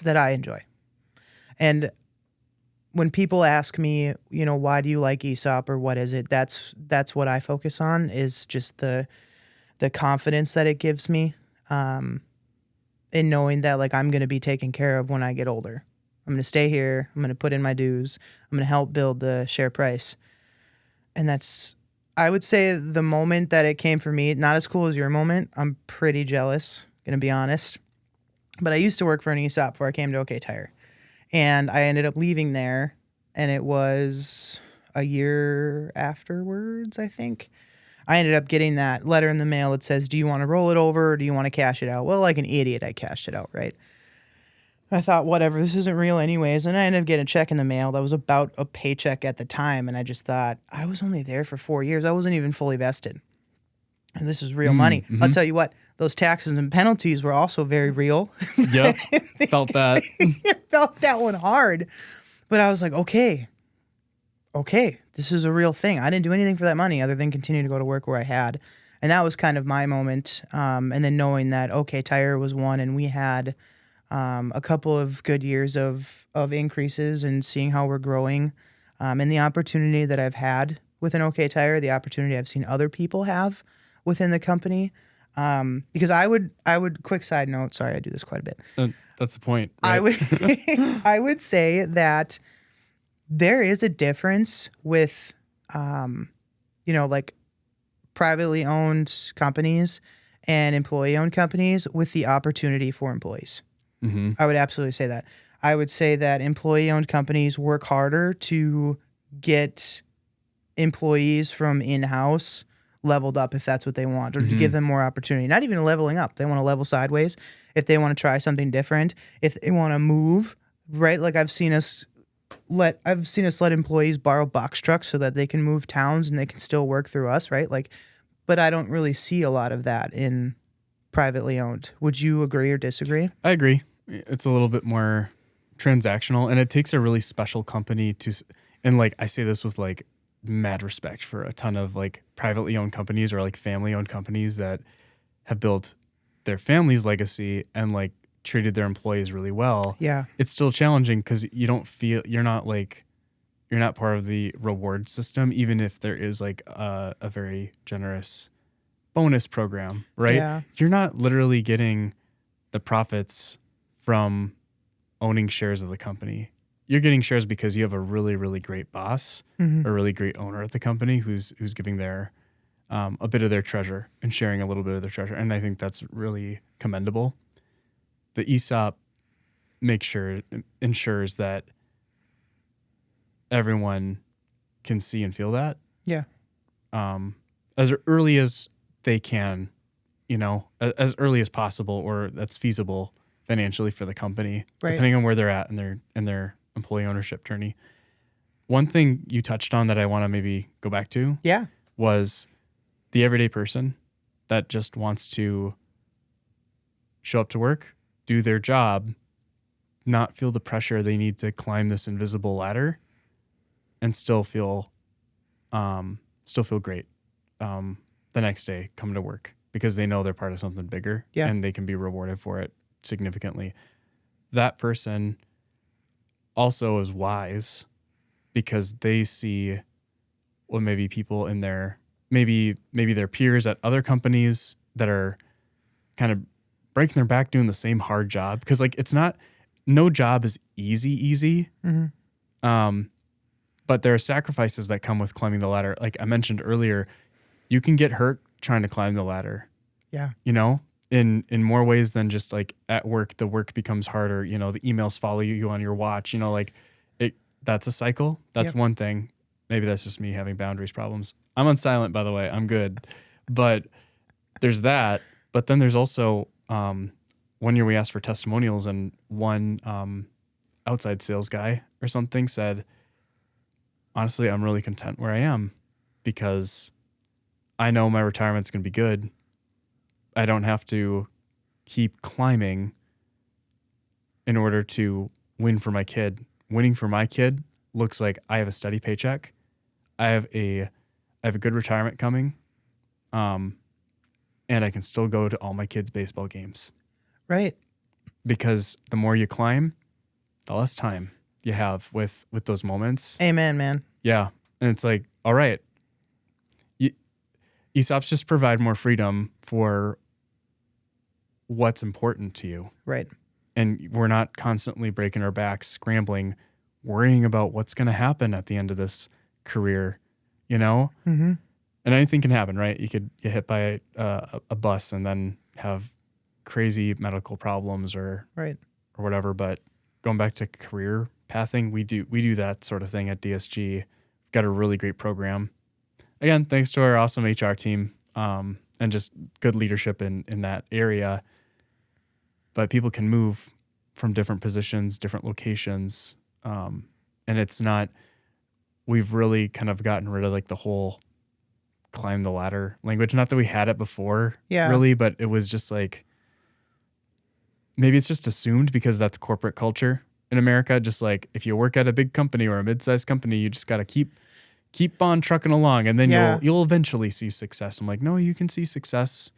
enjoy. And when people ask me, why do you like ESOP or what is it? That's what I focus on, is just the confidence that it gives me, in knowing that like I'm going to be taken care of when I get older. I'm going to stay here. I'm going to put in my dues. I'm going to help build the share price. And I would say the moment that it came for me, not as cool as your moment. I'm pretty jealous, going to be honest. But I used to work for an ESOP before I came to OK Tire. And I ended up leaving there, and it was a year afterwards, I think. I ended up getting that letter in the mail that says, do you want to roll it over or do you want to cash it out? Well, like an idiot, I cashed it out, right? I thought, whatever, this isn't real anyways. And I ended up getting a check in the mail that was about a paycheck at the time. And I just thought, I was only there for 4 years. I wasn't even fully vested. And this is real money. Mm-hmm. I'll tell you what, those taxes and penalties were also very real. Yep. Felt that. Felt that one hard. But I was like, okay, this is a real thing. I didn't do anything for that money other than continue to go to work where I had. And that was kind of my moment. And then knowing that OK Tire was one, and we had a couple of good years of increases, and seeing how we're growing, and the opportunity that I've had within OK Tire, the opportunity I've seen other people have within the company. Because I would, quick side note, sorry, I do this quite a bit. That's the point. Right? I would say that there is a difference with, like privately owned companies and employee owned companies with the opportunity for employees. Mm-hmm. I would absolutely say that. I would say that employee owned companies work harder to get employees from in-house leveled up if that's what they want, or to give them more opportunity. Not even leveling up. They want to level sideways. If they want to try something different, if they want to move, right? Like I've seen us let employees borrow box trucks so that they can move towns and they can still work through us, right? Like, but I don't really see a lot of that in privately owned. Would you agree or disagree? I agree. It's a little bit more transactional, and it takes a really special company and like I say this with like mad respect for a ton of like privately owned companies or like family owned companies that have built their family's legacy and like treated their employees really well. Yeah. It's still challenging because you're not part of the reward system, even if there is like a very generous bonus program, right? Yeah. You're not literally getting the profits from owning shares of the company. You're getting shares because you have a really, really great boss, a really great owner at the company who's giving their a bit of their treasure and sharing a little bit of their treasure. And I think that's really commendable. The ESOP ensures that everyone can see and feel that. Yeah. As early as they can, as early as possible, or that's feasible financially for the company, right, depending on where they're at in their employee ownership journey. One thing you touched on that I want to maybe go back to, was the everyday person that just wants to show up to work, do their job, not feel the pressure they need to climb this invisible ladder, and still feel great the next day coming to work because they know they're part of something bigger, and they can be rewarded for it significantly. That person also is wise because they see what maybe people in maybe their peers at other companies that are kind of breaking their back doing the same hard job, because like no job is easy. But there are sacrifices that come with climbing the ladder. Like I mentioned earlier, you can get hurt trying to climb the ladder. Yeah. In more ways than just like at work, the work becomes harder. The emails follow you on your watch. That's a cycle. That's one thing. Maybe that's just me having boundaries problems. I'm on silent, by the way. I'm good. But there's that. But then there's also 1 year we asked for testimonials, and one outside sales guy or something said, honestly, I'm really content where I am because I know my retirement's going to be good. I don't have to keep climbing in order to win for my kid. Winning for my kid looks like I have a steady paycheck. I have a good retirement coming. and I can still go to all my kids' baseball games. Right. Because the more you climb, the less time you have with those moments. Amen, man. Yeah. And it's like, all right, ESOPs just provide more freedom for what's important to you. Right. And we're not constantly breaking our backs, scrambling, worrying about what's going to happen at the end of this career, you know? Mm-hmm. And anything can happen, right? You could get hit by a bus and then have crazy medical problems or whatever. But going back to career pathing, we do that sort of thing at DSG. We've got a really great program. Again, thanks to our awesome HR team and just good leadership in that area. But people can move from different positions, different locations. And it's not, we've really kind of gotten rid of like the whole climb the ladder language. Not that we had it before, really, but it was just like, maybe it's just assumed because that's corporate culture in America. Just like if you work at a big company or a mid-sized company, you just got to keep on trucking along, and then you'll eventually see success. I'm like, no, you can see success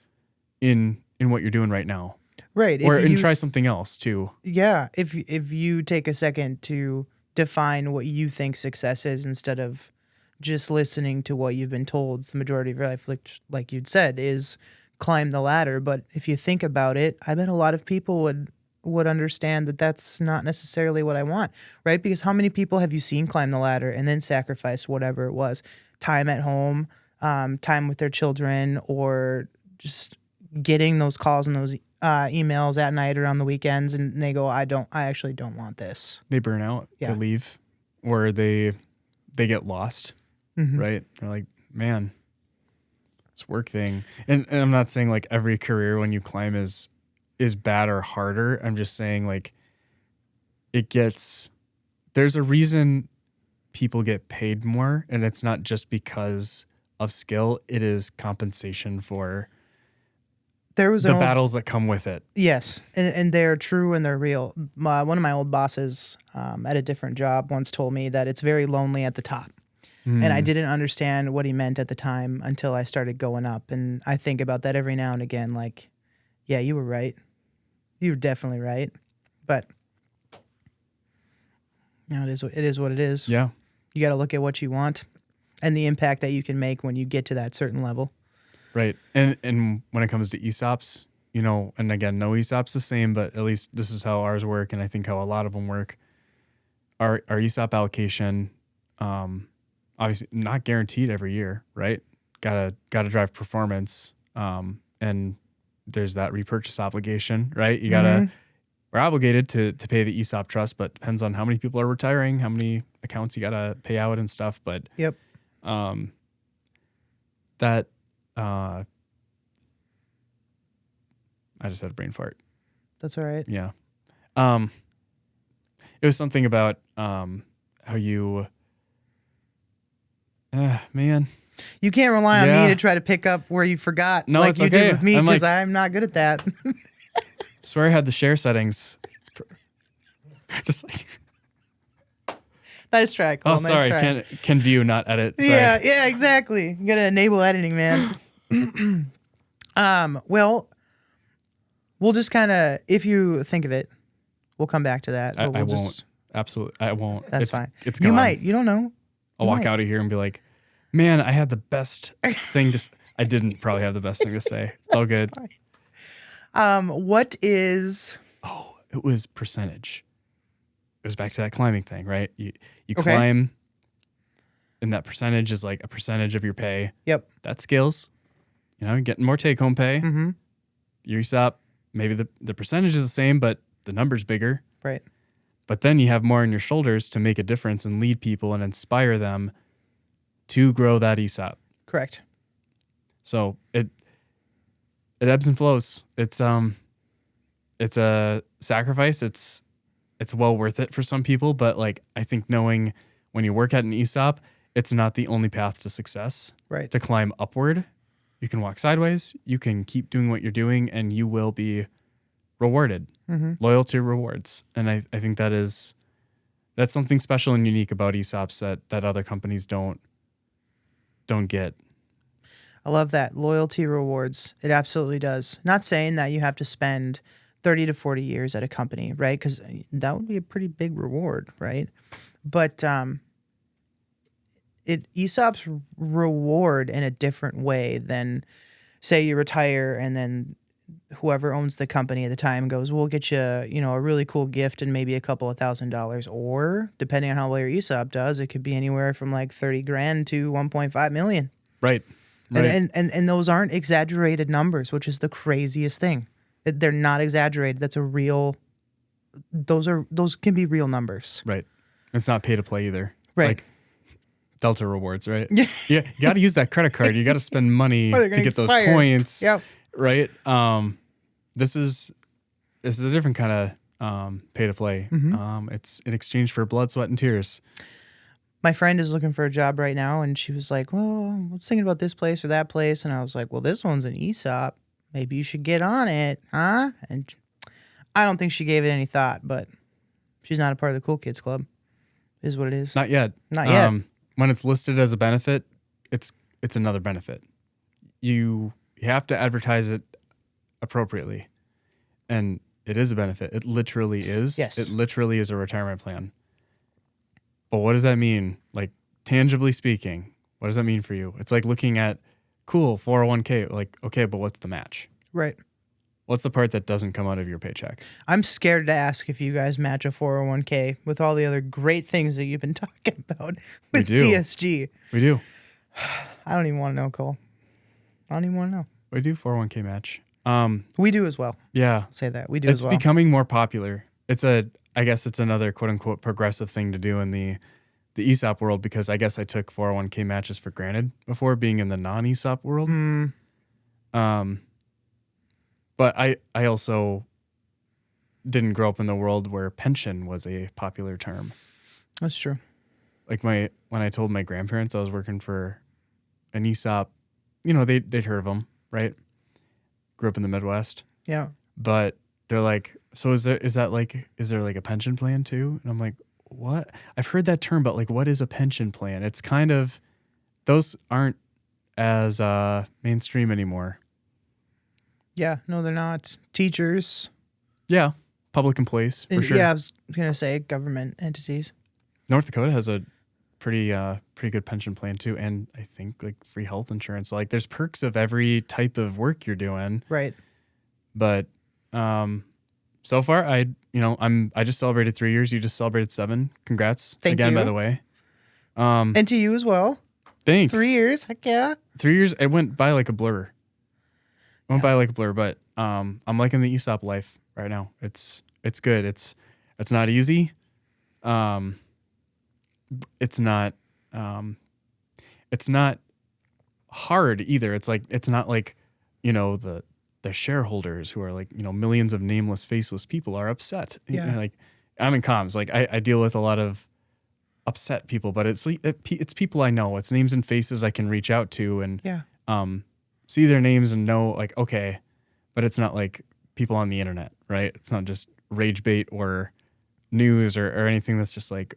in what you're doing right now. Right. And try something else too. Yeah. If you take a second to define what you think success is instead of just listening to what you've been told the majority of your life, like you'd said, is climb the ladder. But if you think about it, I bet a lot of people would understand that that's not necessarily what I want, right? Because how many people have you seen climb the ladder and then sacrifice whatever it was, time at home, time with their children, or just getting those calls and those emails at night or on the weekends, and they go, I actually don't want this. They burn out, they leave, or they get lost, right? They're like, man, this work thing. And I'm not saying like every career when you climb is bad or harder. I'm just saying like there's a reason people get paid more, and it's not just because of skill. It is compensation for the battles that come with it. Yes, and they're true and they're real. One of my old bosses at a different job once told me that it's very lonely at the top. And I didn't understand what he meant at the time until I started going up. And I think about that every now and again, like, yeah, you were right. You were definitely right. But it is what it is. Yeah. You got to look at what you want and the impact that you can make when you get to that certain level. Right. And when it comes to ESOPs, and again, no ESOP's the same, but at least this is how ours work, and I think how a lot of them work. Our ESOP allocation, obviously not guaranteed every year, right? Gotta drive performance, and there's that repurchase obligation, right? We're obligated to pay the ESOP trust, but depends on how many people are retiring, how many accounts you gotta pay out and stuff. But that. I just had a brain fart. That's all right. Yeah. It was something about how you man. You can't rely on me to try to pick up where you forgot. No, like it's you okay. did with me, because I'm not good at that. Swear I had the share settings. Just like nice try, Cole. Oh, sorry. Nice try. Can view, not edit. Sorry. Yeah, exactly. You gotta enable editing, man. Well, we'll just kind of, if you think of it, we'll come back to that. I won't. Absolutely, I won't. That's fine. It's gone. You might. You don't know. I'll walk out of here and be like, man, I had the best thing to. I didn't probably have the best thing to say. It's all good. Fine. What is? Oh, it was percentage. It was back to that climbing thing, right? You climb, and that percentage is like a percentage of your pay. Yep. That scales. Getting more take-home pay. Mm-hmm. Your ESOP, maybe the percentage is the same, but the number's bigger. Right. But then you have more on your shoulders to make a difference and lead people and inspire them to grow that ESOP. Correct. So it ebbs and flows. It's a sacrifice. It's well worth it for some people, but like I think knowing when you work at an ESOP, it's not the only path to success. Right. To climb upward, you can walk sideways, you can keep doing what you're doing, and you will be rewarded. Mm-hmm. Loyalty rewards. And I think that's something special and unique about ESOPs that other companies don't get. I love that. Loyalty rewards. It absolutely does. Not saying that you have to spend 30 to 40 years at a company, right? Because that would be a pretty big reward, right? But ESOPs reward in a different way than, say, you retire and then whoever owns the company at the time goes, we'll get you, a really cool gift and maybe a couple of $1,000. Or depending on how well your ESOP does, it could be anywhere from like 30 grand to 1.5 million. Right. And those aren't exaggerated numbers, which is the craziest thing. They're not exaggerated. That's a real, those can be real numbers. Right. It's not pay to play either. Right. Like Delta rewards, right? Yeah. You got to use that credit card. You got to spend money to get those points. Yep. Right. This is a different kind of pay to play. It's in exchange for blood, sweat, and tears. My friend is looking for a job right now, and she was like, well, I was thinking about this place or that place. And I was like, well, this one's an ESOP. Maybe you should get on it, huh? And I don't think she gave it any thought, but she's not a part of the Cool Kids Club, is what it is. Not yet. Not yet. When it's listed as a benefit, it's another benefit. You have to advertise it appropriately. And it is a benefit. It literally is. Yes. It literally is a retirement plan. But what does that mean? Like, tangibly speaking, what does that mean for you? It's like looking at, cool, 401k. Like, okay, but what's the match? Right. What's the part that doesn't come out of your paycheck? I'm scared to ask if you guys match a 401k with all the other great things that you've been talking about with DSG. We do. I don't even want to know, Cole. I don't even want to know. We do 401k match. We do as well. Yeah. I'll say that. We do as well. It's becoming more popular. I guess it's another quote unquote progressive thing to do in the ESOP world, because I guess I took 401k matches for granted before, being in the non-ESOP world. But I also didn't grow up in the world where pension was a popular term. That's true. Like when I told my grandparents I was working for an ESOP, they'd heard of them, right? Grew up in the Midwest. Yeah. But they're like, so is there like a pension plan too? And I'm like, what? I've heard that term, but like, what is a pension plan? It's kind of, those aren't as mainstream anymore. Yeah, no, they're not. Teachers. Yeah, public employees, for sure. Yeah, I was going to say government entities. North Dakota has a pretty good pension plan too, and I think like free health insurance. So, like, there's perks of every type of work you're doing. Right. But so far, I just celebrated 3 years. You just celebrated 7. Congrats. Thank again, you. by the way. And to you as well. Thanks. 3 years. Heck yeah. 3 years. It went by like a blur. But I'm liking the ESOP life right now. It's good. It's not easy. It's not hard either. It's not like, the shareholders who are like, millions of nameless, faceless people are upset. Yeah. Like, I'm in comms. Like, I deal with a lot of upset people, but it's people I know. It's names and faces I can reach out to and see their names and know, like, okay, but it's not like people on the internet, right? It's not just rage bait or news or anything that's just like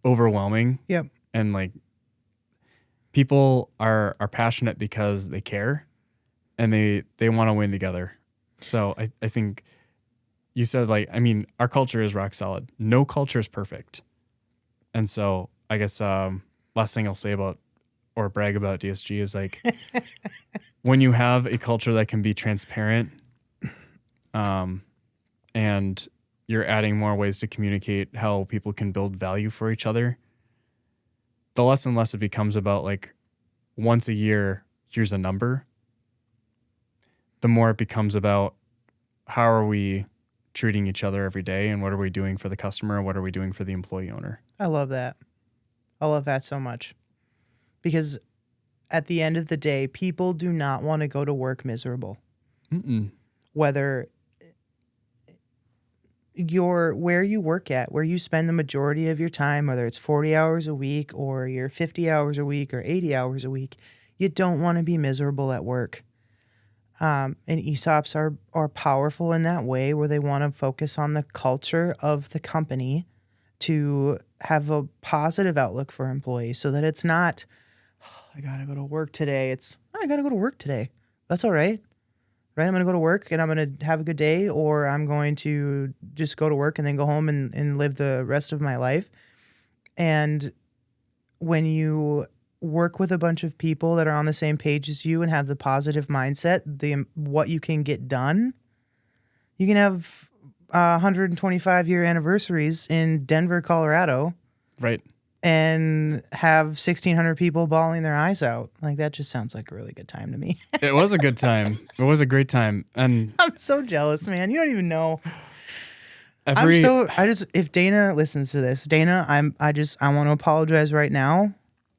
overwhelming. Yep. And like, people are passionate because they care and they want to win together. So I think you said, like, I mean, our culture is rock solid. No culture is perfect. And so I guess last thing I'll say about or brag about DSG is like, when you have a culture that can be transparent, and you're adding more ways to communicate how people can build value for each other, the less and less it becomes about like, once a year, here's a number. The more it becomes about how are we treating each other every day, and what are we doing for the customer, and what are we doing for the employee owner. I love that. I love that so much. Because at the end of the day, people do not want to go to work miserable. Whether where you work at, where you spend the majority of your time, whether it's 40 hours a week or you're 50 hours a week or 80 hours a week, you don't want to be miserable at work. And ESOPs are powerful in that way, where they want to focus on the culture of the company to have a positive outlook for employees, so that it's not, I got to go to work today. It's, I got to go to work today. That's all right. Right? I'm going to go to work and I'm going to have a good day, or I'm going to just go to work and then go home and live the rest of my life. And when you work with a bunch of people that are on the same page as you and have the positive mindset, what you can get done, you can have 125-year anniversaries in Denver, Colorado. Right. And have 1,600 people bawling their eyes out. Like, that just sounds like a really good time to me. It was a good time. It was a great time. And I'm so jealous, man. You don't even know. every If Dana listens to this, Dana, I want to apologize right now.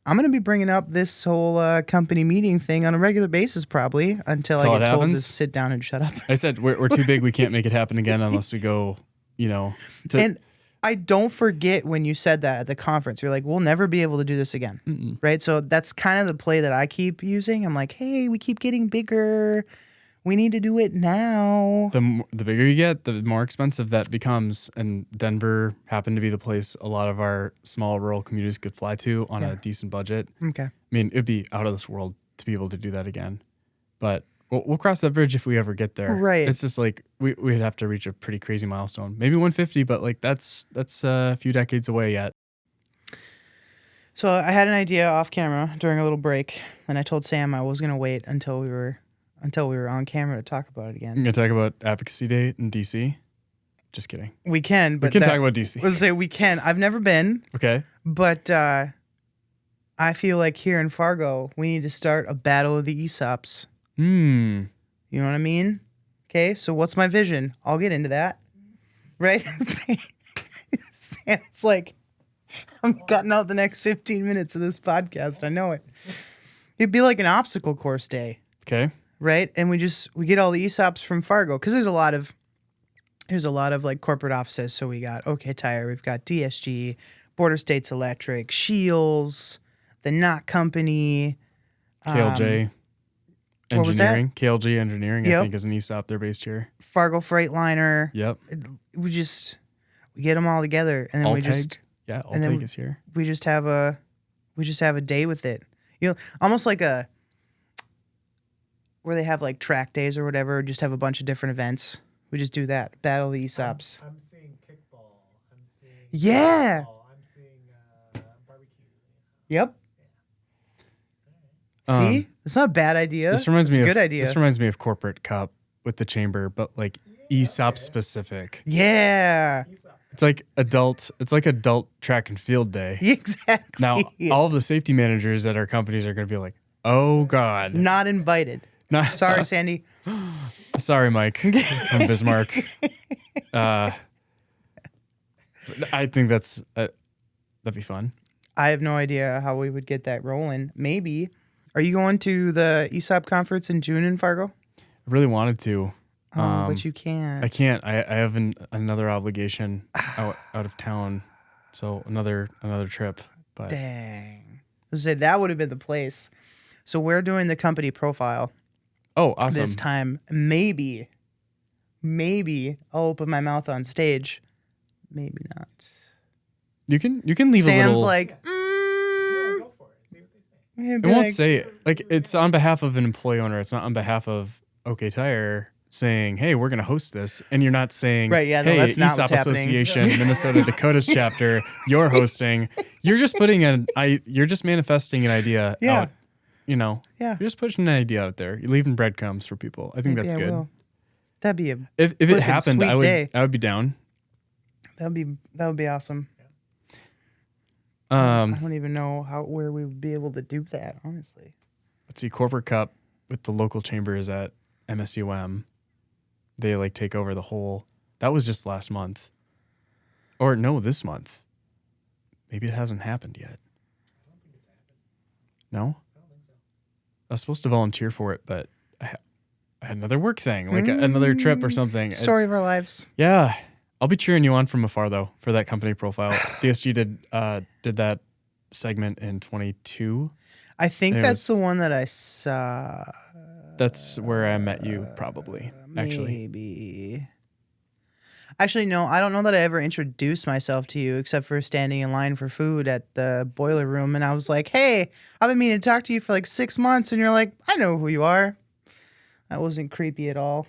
I'm going to be bringing up this whole company meeting thing on a regular basis, probably, until I get told to sit down and shut up. I said, we're too big. We can't make it happen again unless we go, And I don't forget when you said that at the conference. You're like, we'll never be able to do this again. Mm-mm. Right? So that's kind of the play that I keep using. I'm like, hey, we keep getting bigger. We need to do it now. The bigger you get, the more expensive that becomes. And Denver happened to be the place a lot of our small rural communities could fly to on a decent budget. Okay. I mean, it'd be out of this world to be able to do that again. But we'll cross that bridge if we ever get there. Right. It's just like we'd have to reach a pretty crazy milestone. Maybe 150, but like that's a few decades away yet. So I had an idea off camera during a little break, and I told Sam I was going to wait until we were on camera to talk about it again. You're going to talk about Advocacy Day in DC? Just kidding. We can, but we can talk about DC. Let's say we can. I've never been. Okay. But I feel like here in Fargo, we need to start a battle of the ESOPs. You know what I mean? Okay, so what's my vision? I'll get into that. Right? Sam's like, I'm cutting out the next 15 minutes of this podcast. I know it. It'd be like an obstacle course day. Okay. Right? And we get all the ESOPs from Fargo, because there's a lot of like corporate offices. So we got OK Tire, we've got DSG, Border States Electric, Shields, the Knot Company, KLJ. What was that? Engineering. KLG Engineering, I think, is an ESOP. They're based here. Fargo Freightliner. Yep. We get them all together, and then Alltag is here. We just have a day with it. Almost like where they have like track days or whatever. Just have a bunch of different events. We just do that. Battle the ESOPs. I'm seeing kickball. I'm seeing football. I'm seeing barbecue. Yep. See, it's not a bad idea. It's a good idea. This reminds me of Corporate Cup with the chamber, but like ESOP specific. Yeah. It's like adult track and field day. Exactly. Now, all of the safety managers at our companies are going to be like, oh God. Not invited. Sorry, Sandy. Sorry, Mike from Bismarck. I think that'd be fun. I have no idea how we would get that rolling. Maybe. Are you going to the ESOP conference in June in Fargo? I really wanted to. But you can't. I can't. I have another obligation out of town, so another trip. But dang, that would have been the place. So we're doing the company profile. Oh, awesome! This time, maybe I'll open my mouth on stage. Maybe not. You can leave Sam's a little. Go Like, for it. See what they say. It won't say it. Like, it's on behalf of an employee owner. It's not on behalf of OK Tire saying, hey, we're going to host this. And you're not saying, right, yeah, no, hey, that's not ESOP what's happening. Association, Minnesota Dakota's chapter, you're hosting. You're just you're just manifesting an idea out. Yeah. You're just pushing an idea out there. You're leaving breadcrumbs for people. I think that's good. Will. That'd be if it happened, I would be down. That would be awesome. I don't even know where we would be able to do that, honestly. Let's see, Corporate Cup with the local chambers at MSUM. They like take over the whole. That was just last month. Or no, this month. Maybe it hasn't happened yet. I don't think it's happened. No? I don't think so. I was supposed to volunteer for it, but I had another work thing, like another trip or something. Story of our lives. Yeah. I'll be cheering you on from afar, though, for that company profile. DSG did that segment in 22. I think that's the one that I saw. That's where I met you, probably, actually. Maybe. Actually, no, I don't know that I ever introduced myself to you except for standing in line for food at the boiler room. And I was like, hey, I've been meaning to talk to you for like 6 months. And you're like, I know who you are. That wasn't creepy at all.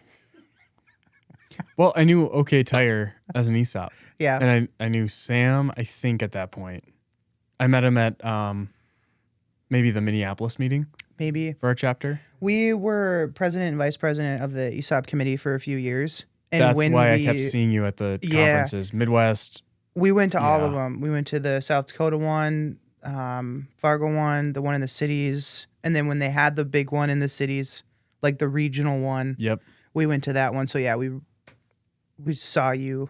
Well, I knew OK Tire as an ESOP. Yeah. And I knew Sam, I think, at that point. I met him at maybe the Minneapolis meeting Maybe. for our chapter. We were president and vice president of the ESOP committee for a few years. And That's when why I kept seeing you at the conferences. Midwest. We went to all of Yeah. them. We went to the South Dakota one, Fargo one, the one in the cities. And then when they had the big one in the cities, like the regional one, Yep. we went to that one. So yeah, we saw you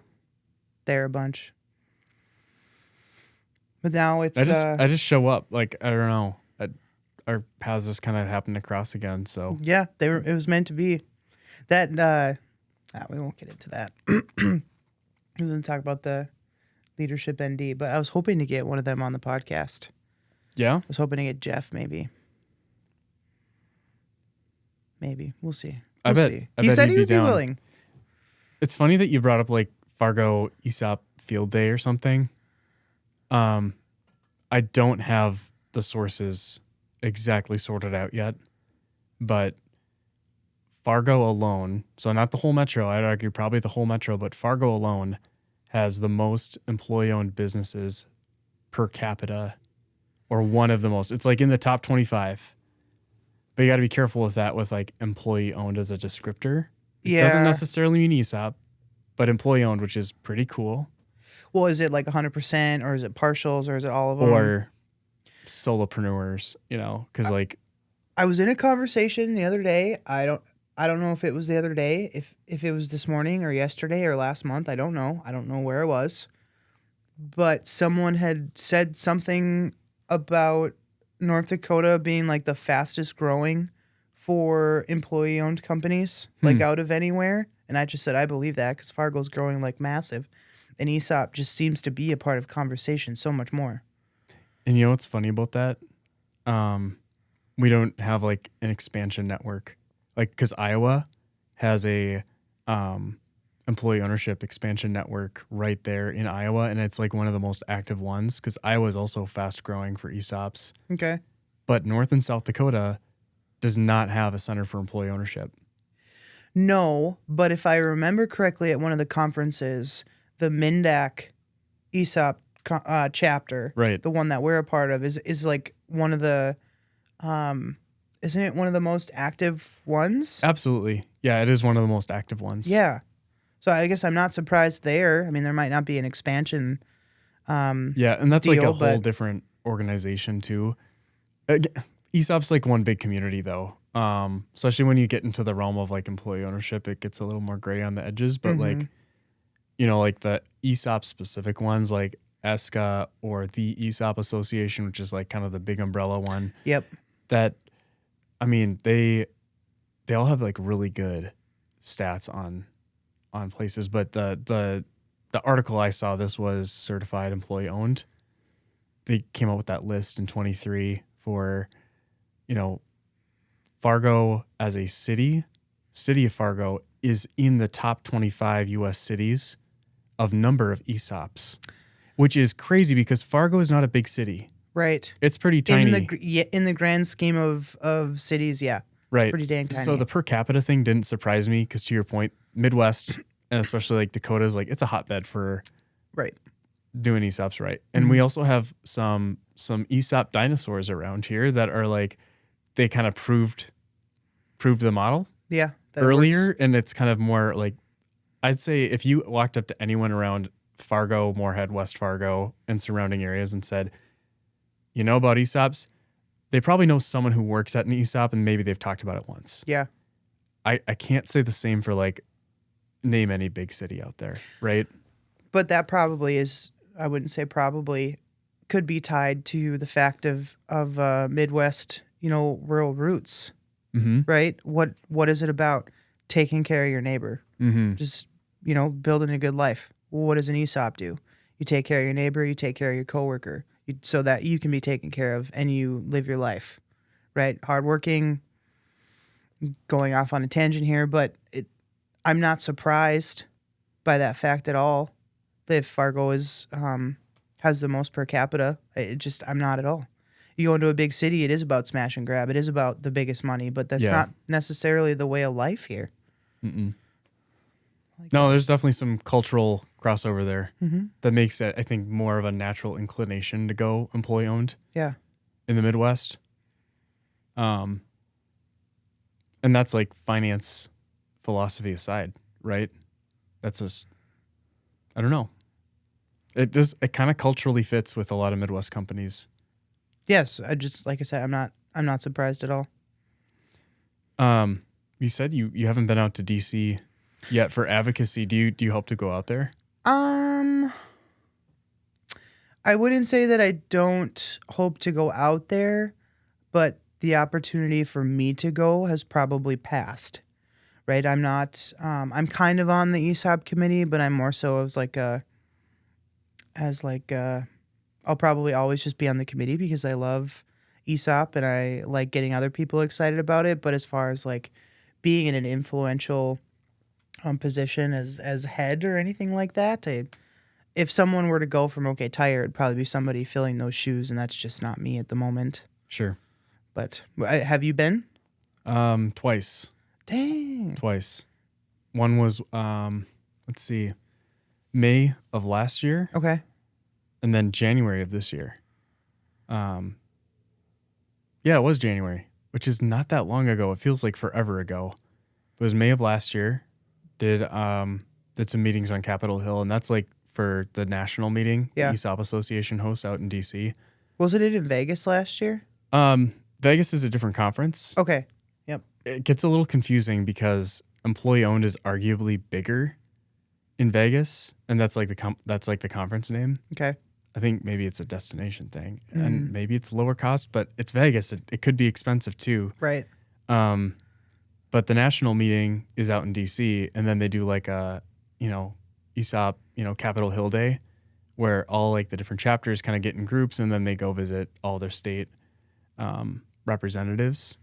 there a bunch. But now it's I just show up. Like, I don't know. Our paths just kind of happened to cross again. So yeah, it was meant to be. That we won't get into that. I was going to talk about the leadership ND, but I was hoping to get one of them on the podcast. yeah. I was hoping to get Jeff, maybe. Maybe. We'll see. I We'll bet- see. I He bet said he'd he be would be down. willing. It's funny that you brought up like Fargo ESOP Field Day or something. I don't have the sources exactly sorted out yet, but Fargo alone, so not the whole metro, I'd argue probably the whole metro, but Fargo alone has the most employee-owned businesses per capita, or one of the most. It's like in the top 25. But you got to be careful with that, with like employee-owned as a descriptor. It doesn't Yeah. necessarily mean ESOP, but employee-owned, which is pretty cool. Well, is it like 100%, or is it partials, or is it all of them? Or solopreneurs, because like, I was in a conversation the other day. I don't know if it was the other day, if it was this morning or yesterday or last month. I don't know. I don't know where it was. But someone had said something about North Dakota being like the fastest growing for employee owned companies, like out of anywhere. And I just said, I believe that, because Fargo's growing like massive. And ESOP just seems to be a part of conversation so much more. and you know what's funny about that? We don't have like an expansion network, like, because Iowa has a employee ownership expansion network right there in Iowa, and it's like one of the most active ones, because Iowa is also fast growing for ESOPs. Okay. But North and South Dakota does not have a center for employee ownership. No, but if I remember correctly, at one of the conferences, the MNDAC ESOP chapter, Right. the one that we're a part of, is like one of the, isn't it one of the most active ones? Absolutely. Yeah, it is one of the most active ones. Yeah. So I guess I'm not surprised there. I mean, there might not be an expansion. Yeah, and that's like deal, a whole but- different organization too. ESOP's like one big community though. Especially when you get into the realm of like employee ownership, it gets a little more gray on the edges. But like, like the ESOP specific ones, like ESCA or the ESOP Association, which is like kind of the big umbrella one. Yep. That, I mean, they all have like really good stats on places, but the article I saw, this was certified employee owned. They came up with that list in 23 for, Fargo as a city of Fargo is in the top 25 U.S. cities of number of ESOPs, which is crazy because Fargo is not a big city. Right. It's pretty tiny. In the grand scheme of cities, yeah. Right. Pretty dang tiny. So the per capita thing didn't surprise me because, to your point, Midwest and especially like Dakota is like, it's a hotbed for Right. doing ESOPs right. And we also have some ESOP dinosaurs around here that are like, they kind of proved the model Yeah. that earlier. works. And it's kind of more like, I'd say if you walked up to anyone around Fargo, Moorhead, West Fargo, and surrounding areas and said, you know about ESOPs, they probably know someone who works at an ESOP and maybe they've talked about it once. Yeah. I can't say the same for like name any big city out there, right? But that probably is, I wouldn't say probably, could be tied to the fact of Midwest, rural roots, Mm-hmm. right? What is it about? Taking care of your neighbor, Mm-hmm. just, building a good life. Well, what does an ESOP do? You take care of your neighbor, you take care of your coworker, so that you can be taken care of and you live your life, right? Hardworking, going off on a tangent here, but I'm not surprised by that fact at all. If Fargo is has the most per capita, I'm not at all. You go into a big city, it is about smash and grab. It is about the biggest money, but that's Yeah. not necessarily the way of life here. Mm-mm. Like No, there's definitely some cultural crossover there Mm-hmm. that makes it, I think, more of a natural inclination to go employee owned Yeah. in the Midwest. And that's like finance philosophy aside, right? That's just, I don't know. It kind of culturally fits with a lot of Midwest companies. Yes, like I said, I'm not surprised at all. You said you haven't been out to DC yet for advocacy. Do you hope to go out there? I wouldn't say that I don't hope to go out there, but the opportunity for me to go has probably passed. Right? I'm not I'm kind of on the ESOP committee, but I'm more so I'll probably always just be on the committee because I love ESOP and I like getting other people excited about it. But as far as like being in an influential position as head or anything like that, if someone were to go from OK Tire, it'd probably be somebody filling those shoes, and that's just not me at the moment. Sure. But have you been? Twice. Dang. Twice. One was let's see, May of last year, Okay. and then January of this year. Yeah, it was January, which is not that long ago. It feels like forever ago. It was May of last year. Did some meetings on Capitol Hill, and that's like for the national meeting Yeah. the ESOP Association hosts out in DC. Was it in Vegas last year? Vegas is a different conference. Okay. Yep. It gets a little confusing because employee owned is arguably bigger in Vegas, and that's like the conference name. Okay. I think maybe it's a destination thing, and maybe it's lower cost, but it's Vegas. It could be expensive too. Right. But the national meeting is out in DC, and then they do like a, ESOP, Capitol Hill Day, where all like the different chapters kind of get in groups, and then they go visit all their state representatives.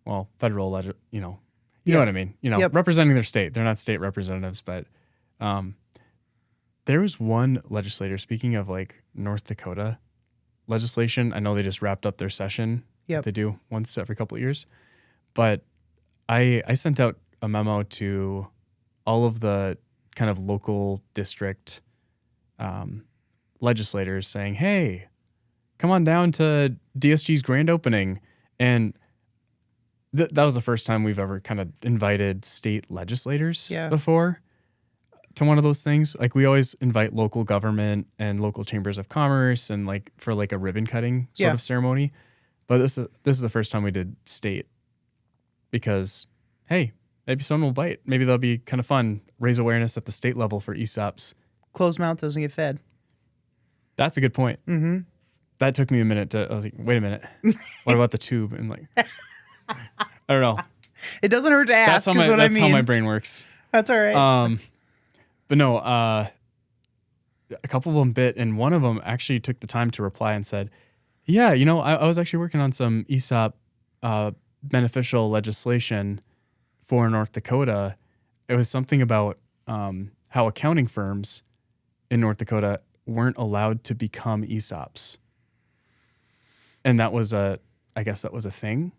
Well, federal, you know what I mean? Yep. Representing their state. They're not state representatives, but there was one legislator, speaking of like North Dakota legislation. I know they just wrapped up their session. Yep. They do once every couple of years. But I sent out a memo to all of the kind of local district legislators saying, hey, come on down to DSG's grand opening. And that was the first time we've ever kind of invited state legislators before to one of those things. Like we always invite local government and local chambers of commerce and like for like a ribbon cutting sort of ceremony. But this is the first time we did state because, hey, maybe someone will bite. Maybe that'll be kind of fun. Raise awareness at the state level for ESOPs. Closed mouth doesn't get fed. That's a good point. Mm-hmm. That took me a minute I was like, wait a minute. What about the tube? And like, I don't know. It doesn't hurt to ask. That's how my brain works. That's all right. But no, a couple of them bit, and one of them actually took the time to reply and said, yeah, I was actually working on some ESOP beneficial legislation for North Dakota. It was something about how accounting firms in North Dakota weren't allowed to become ESOPs. And that was I guess that was a thing.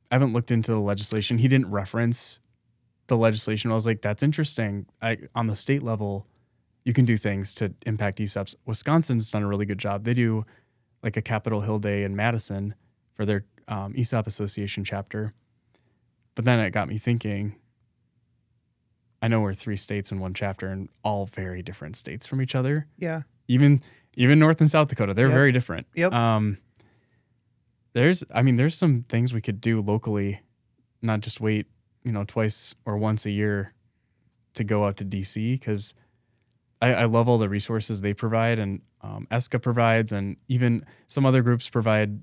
I haven't looked into the legislation. He didn't reference the legislation. I was like, that's interesting. On the state level, you can do things to impact ESOPs. Wisconsin's done a really good job. They do like a Capitol Hill Day in Madison for their ESOP Association chapter. But then it got me thinking, I know we're 3 states in one chapter and all very different states from each other. Yeah. Even North and South Dakota, they're very different. Yep. There's some things we could do locally, not just wait, twice or once a year to go out to DC, because I love all the resources they provide, and ESCA provides, and even some other groups provide,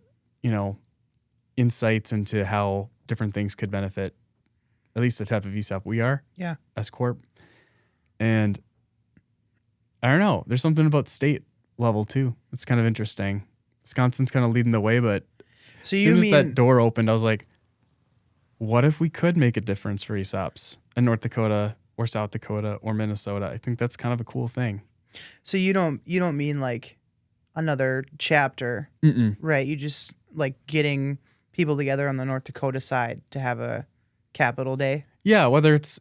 insights into how different things could benefit at least the type of ESOP we are. Yeah. S Corp. And I don't know, there's something about state level too. It's kind of interesting. Wisconsin's kind of leading the way, but So as soon as that door opened, I was like, what if we could make a difference for ESOPs? And North Dakota or South Dakota or Minnesota. I think that's kind of a cool thing. So you don't mean like another chapter, Mm-mm. right? You just like getting people together on the North Dakota side to have a capital day. Yeah, whether it's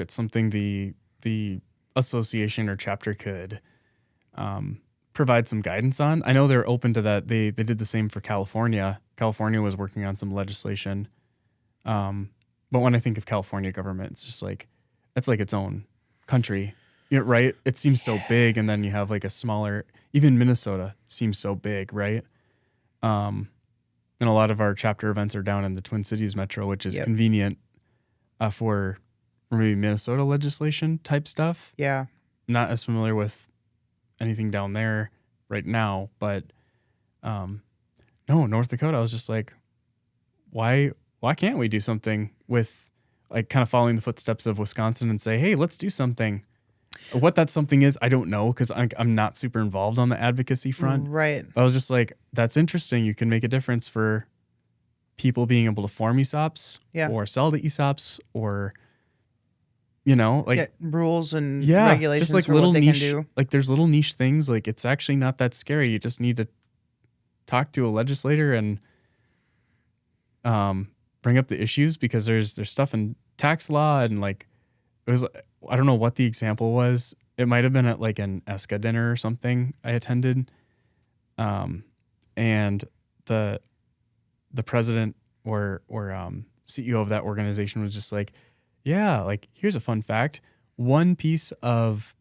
something the association or chapter could provide some guidance on. I know they're open to that. They did the same for California. California was working on some legislation. But when I think of California government, it's just like it's like its own country, right? It seems so big, and then you have like a smaller. Even Minnesota seems so big, right? And a lot of our chapter events are down in the Twin Cities metro, which is convenient for maybe Minnesota legislation type stuff. Yeah. Not as familiar with anything down there right now, but no, North Dakota. I was just like, why can't we do something with like kind of following the footsteps of Wisconsin and say, hey, let's do something. What that something is, I don't know, because I'm not super involved on the advocacy front. Right. I was just like, that's interesting. You can make a difference for people being able to form ESOPs or sell to ESOPs or, like rules and yeah, regulations just like for little what they niche, can do. like there's little niche things. Like it's actually not that scary. You just need to talk to a legislator and bring up the issues because there's stuff in tax law and like it was. I don't know what the example was. It might have been at like an ESCA dinner or something I attended. And the president or CEO of that organization was just like, yeah, like here's a fun fact. One piece of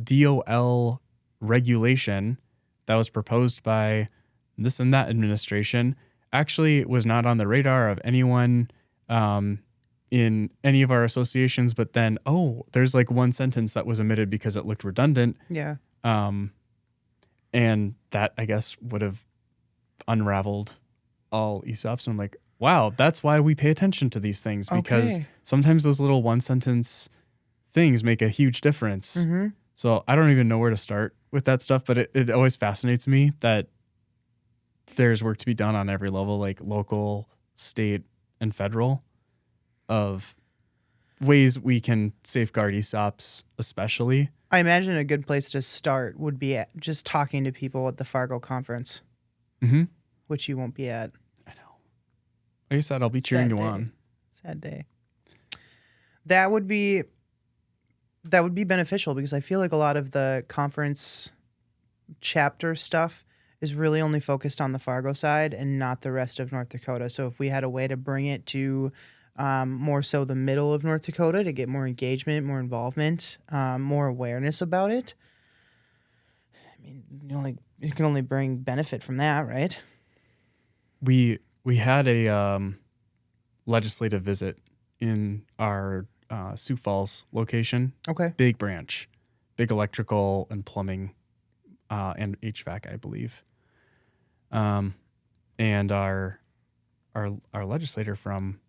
DOL regulation that was proposed by this and that administration actually was not on the radar of anyone in any of our associations, but then, there's like one sentence that was omitted because it looked redundant. Yeah. And that, I guess, would have unraveled all ESOPs. And I'm like, wow, that's why we pay attention to these things because sometimes those little one sentence things make a huge difference. Mm-hmm. So I don't even know where to start with that stuff, but it always fascinates me that there's work to be done on every level, like local, state, and federal, of ways we can safeguard ESOPs, especially. I imagine a good place to start would be at just talking to people at the Fargo conference, which you won't be at. I know. Like I said, I'll be cheering you on. Sad day. That would be beneficial because I feel like a lot of the conference chapter stuff is really only focused on the Fargo side and not the rest of North Dakota. So if we had a way to bring it to more so the middle of North Dakota to get more engagement, more involvement, more awareness about it, I mean, you can only bring benefit from that, right? We had a legislative visit in our Sioux Falls location. Okay. Big branch, big electrical and plumbing and HVAC, I believe. And our legislator from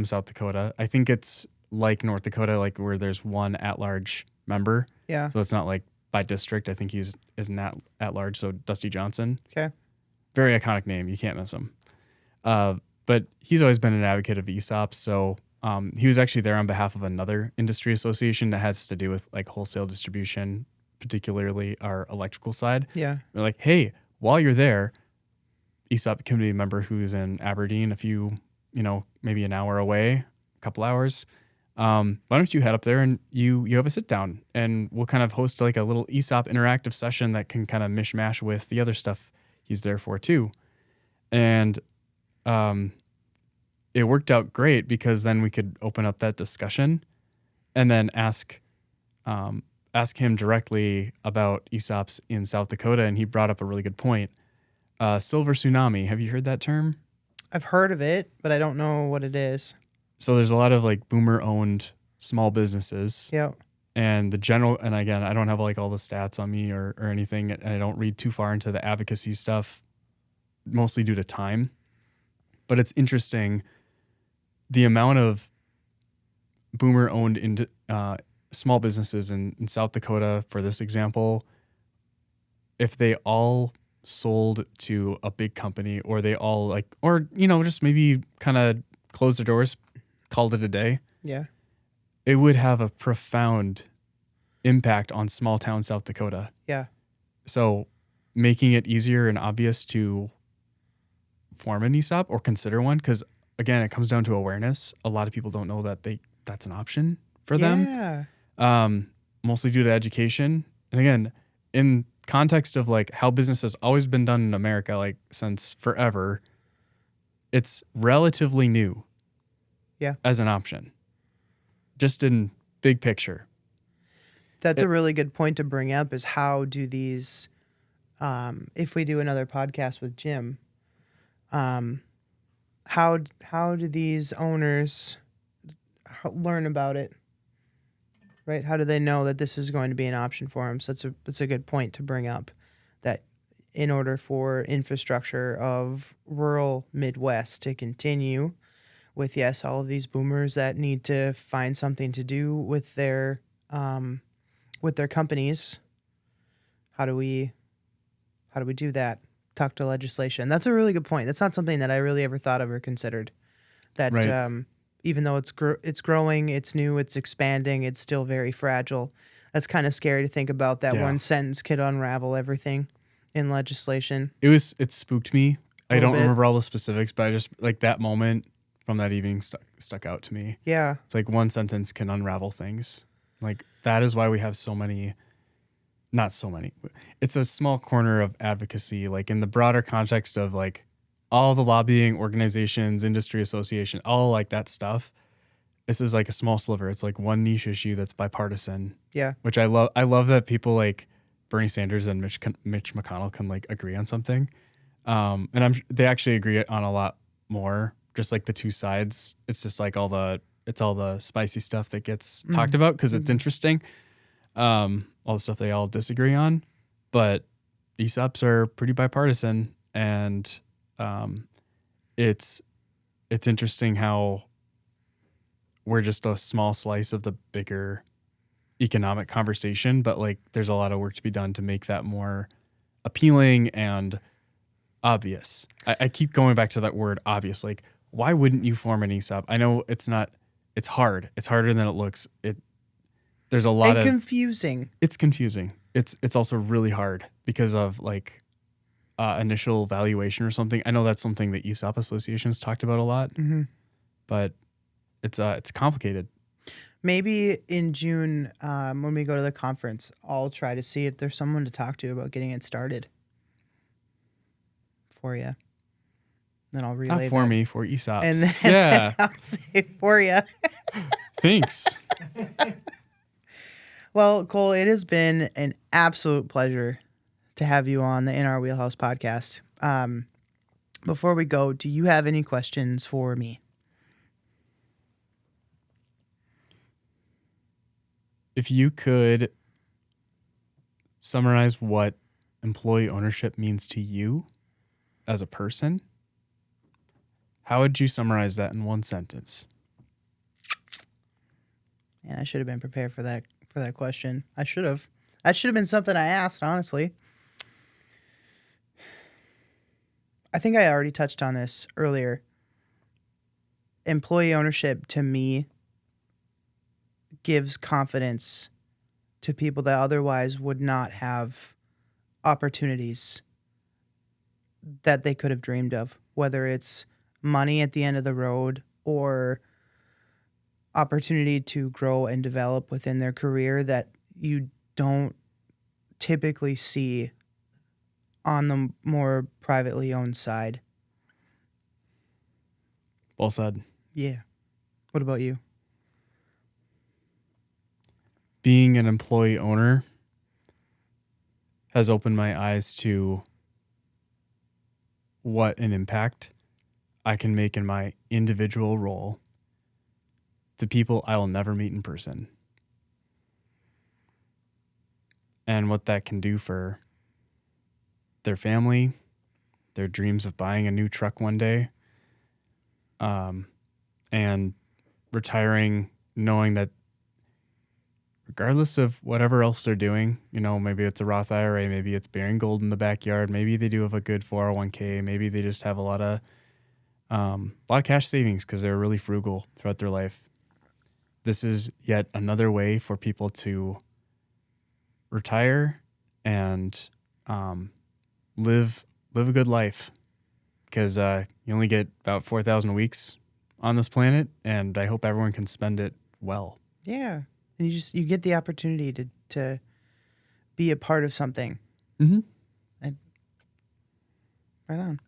South Dakota, I think it's like North Dakota, like where there's one at-large member. Yeah. So it's not like by district. I think he's not at-large. So Dusty Johnson. Okay. Very iconic name. You can't miss him. But he's always been an advocate of ESOPs. So he was actually there on behalf of another industry association that has to do with like wholesale distribution, particularly our electrical side. Yeah. We're like, hey, while you're there, ESOP community member who's in Aberdeen, a few, maybe an hour away, a couple hours, why don't you head up there and you have a sit down and we'll kind of host like a little ESOP interactive session that can kind of mishmash with the other stuff he's there for too. And it worked out great because then we could open up that discussion and then ask him directly about ESOPs in South Dakota. And he brought up a really good point. Silver tsunami. Have you heard that term? I've heard of it, but I don't know what it is. So there's a lot of like boomer owned small businesses. Yeah. And and again, I don't have like all the stats on me or anything. And I don't read too far into the advocacy stuff, mostly due to time. But it's interesting the amount of boomer owned small businesses in South Dakota, for this example, if they all sold to a big company or they all just maybe kind of closed their doors, called it a day. Yeah. it would have a profound impact on small town South Dakota. Yeah. So making it easier and obvious to form an ESOP or consider one, because again, it comes down to awareness. A lot of people don't know that that's an option for them. Yeah. Mostly due to education. And again, in context of like how business has always been done in America, like since forever, it's relatively new. Yeah. As an option. Just in big picture. That's a really good point to bring up is how do these, if we do another podcast with Jim, how do these owners learn about it? Right? How do they know that this is going to be an option for them? So that's a good point to bring up, that in order for infrastructure of rural Midwest to continue with, yes, all of these boomers that need to find something to do with their companies, how do we do that? Talk to legislation. That's a really good point. That's not something that I really ever thought of or considered. That Right. Even though it's growing, it's new, it's expanding, it's still very fragile. That's kind of scary to think about. That Yeah. one sentence could unravel everything in legislation. It spooked me. I Little don't bit. remember all the specifics, but I just like that moment from that evening stuck out to me. Yeah. It's like one sentence can unravel things. Like that is why we have so many, not so many. It's a small corner of advocacy, like in the broader context of like all the lobbying organizations, industry association, all like that stuff. This is like a small sliver. It's like one niche issue that's bipartisan. Yeah. Which I love. I love that people like Bernie Sanders and Mitch McConnell can like agree on something. And they actually agree on a lot more. Just like the two sides, it's just like all the spicy stuff that gets talked about because it's interesting. All the stuff they all disagree on, but ESOPs are pretty bipartisan, and it's interesting how we're just a small slice of the bigger economic conversation, but like there's a lot of work to be done to make that more appealing and obvious. I keep going back to that word obvious. Like, why wouldn't you form an ESOP? I know it's hard. It's harder than it looks. There's a lot of confusing. It's confusing. It's also really hard because of like initial valuation or something. I know that's something that ESOP associations talked about a lot, but it's complicated. Maybe in June, when we go to the conference, I'll try to see if there's someone to talk to about getting it started for you. Then I'll relay Not for that. me, for ESOPs. And then yeah. I'll say it for you. Thanks. Well, Cole, it has been an absolute pleasure to have you on the In Our Wheelhouse podcast. Before we go, do you have any questions for me? If you could summarize what employee ownership means to you as a person, how would you summarize that in one sentence? And I should have been prepared for that question. I should have. That should have been something I asked, honestly. I think I already touched on this earlier. Employee ownership to me gives confidence to people that otherwise would not have opportunities that they could have dreamed of, whether it's money at the end of the road or opportunity to grow and develop within their career that you don't typically see on the more privately owned side. Well said. Yeah. What about you? Being an employee owner has opened my eyes to what an impact I can make in my individual role to people I will never meet in person. And what that can do for their family, their dreams of buying a new truck one day, and retiring knowing that regardless of whatever else they're doing, maybe it's a Roth IRA, maybe it's bearing gold in the backyard, maybe they do have a good 401k, maybe they just have a lot of cash savings because they're really frugal throughout their life. this is yet another way for people to retire and live a good life, because you only get about 4,000 weeks on this planet, and I hope everyone can spend it well. Yeah. And you get the opportunity to be a part of something. Mm-hmm. And right on.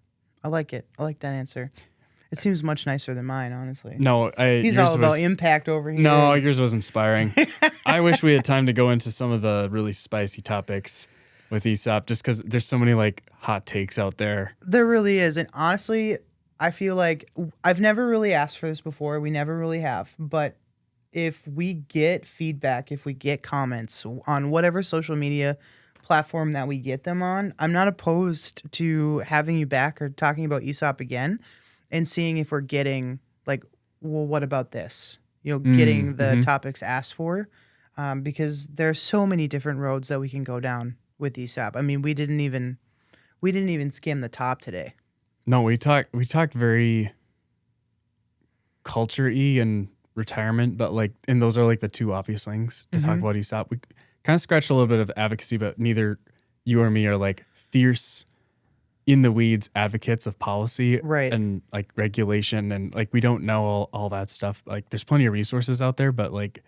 I like it. I like that answer. It seems much nicer than mine, honestly. No, He's all about impact over here. No, yours was inspiring. I wish we had time to go into some of the really spicy topics with ESOP, just because there's so many like hot takes out there. There really is. And honestly, I feel like I've never really asked for this before. We never really have. But if we get feedback, if we get comments on whatever social media platform that we get them on, I'm not opposed to having you back or talking about ESOP again and seeing if we're getting like, well, what about this? Getting the topics asked for, because there's so many different roads that we can go down with ESOP. I mean, we didn't even skim the top today. No, we talked very culture-y and retirement, but and those are like the two obvious things to talk about ESOP. We kind of scratched a little bit of advocacy, but neither you or me are like fierce in the weeds advocates of policy, right, and like regulation, and like we don't know all that stuff. Like there's plenty of resources out there, but like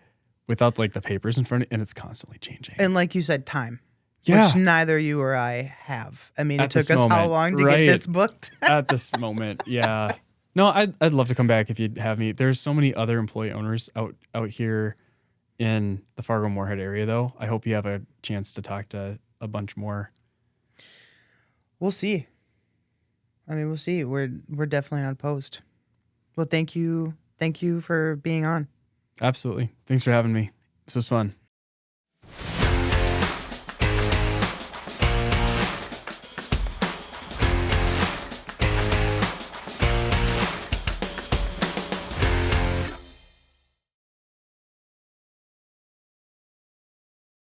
without like the papers in front of it, and it's constantly changing. And like you said, time. Yeah. Which neither you or I have. I mean, At it took this us how moment, long to right. get this booked? At this moment, yeah. No, I'd love to come back if you'd have me. There's so many other employee owners out here in the Fargo-Moorhead area, though. I hope you have a chance to talk to a bunch more. We'll see. I mean, we'll see. We're definitely not opposed. Well, thank you. Thank you for being on. Absolutely. Thanks for having me. This was fun.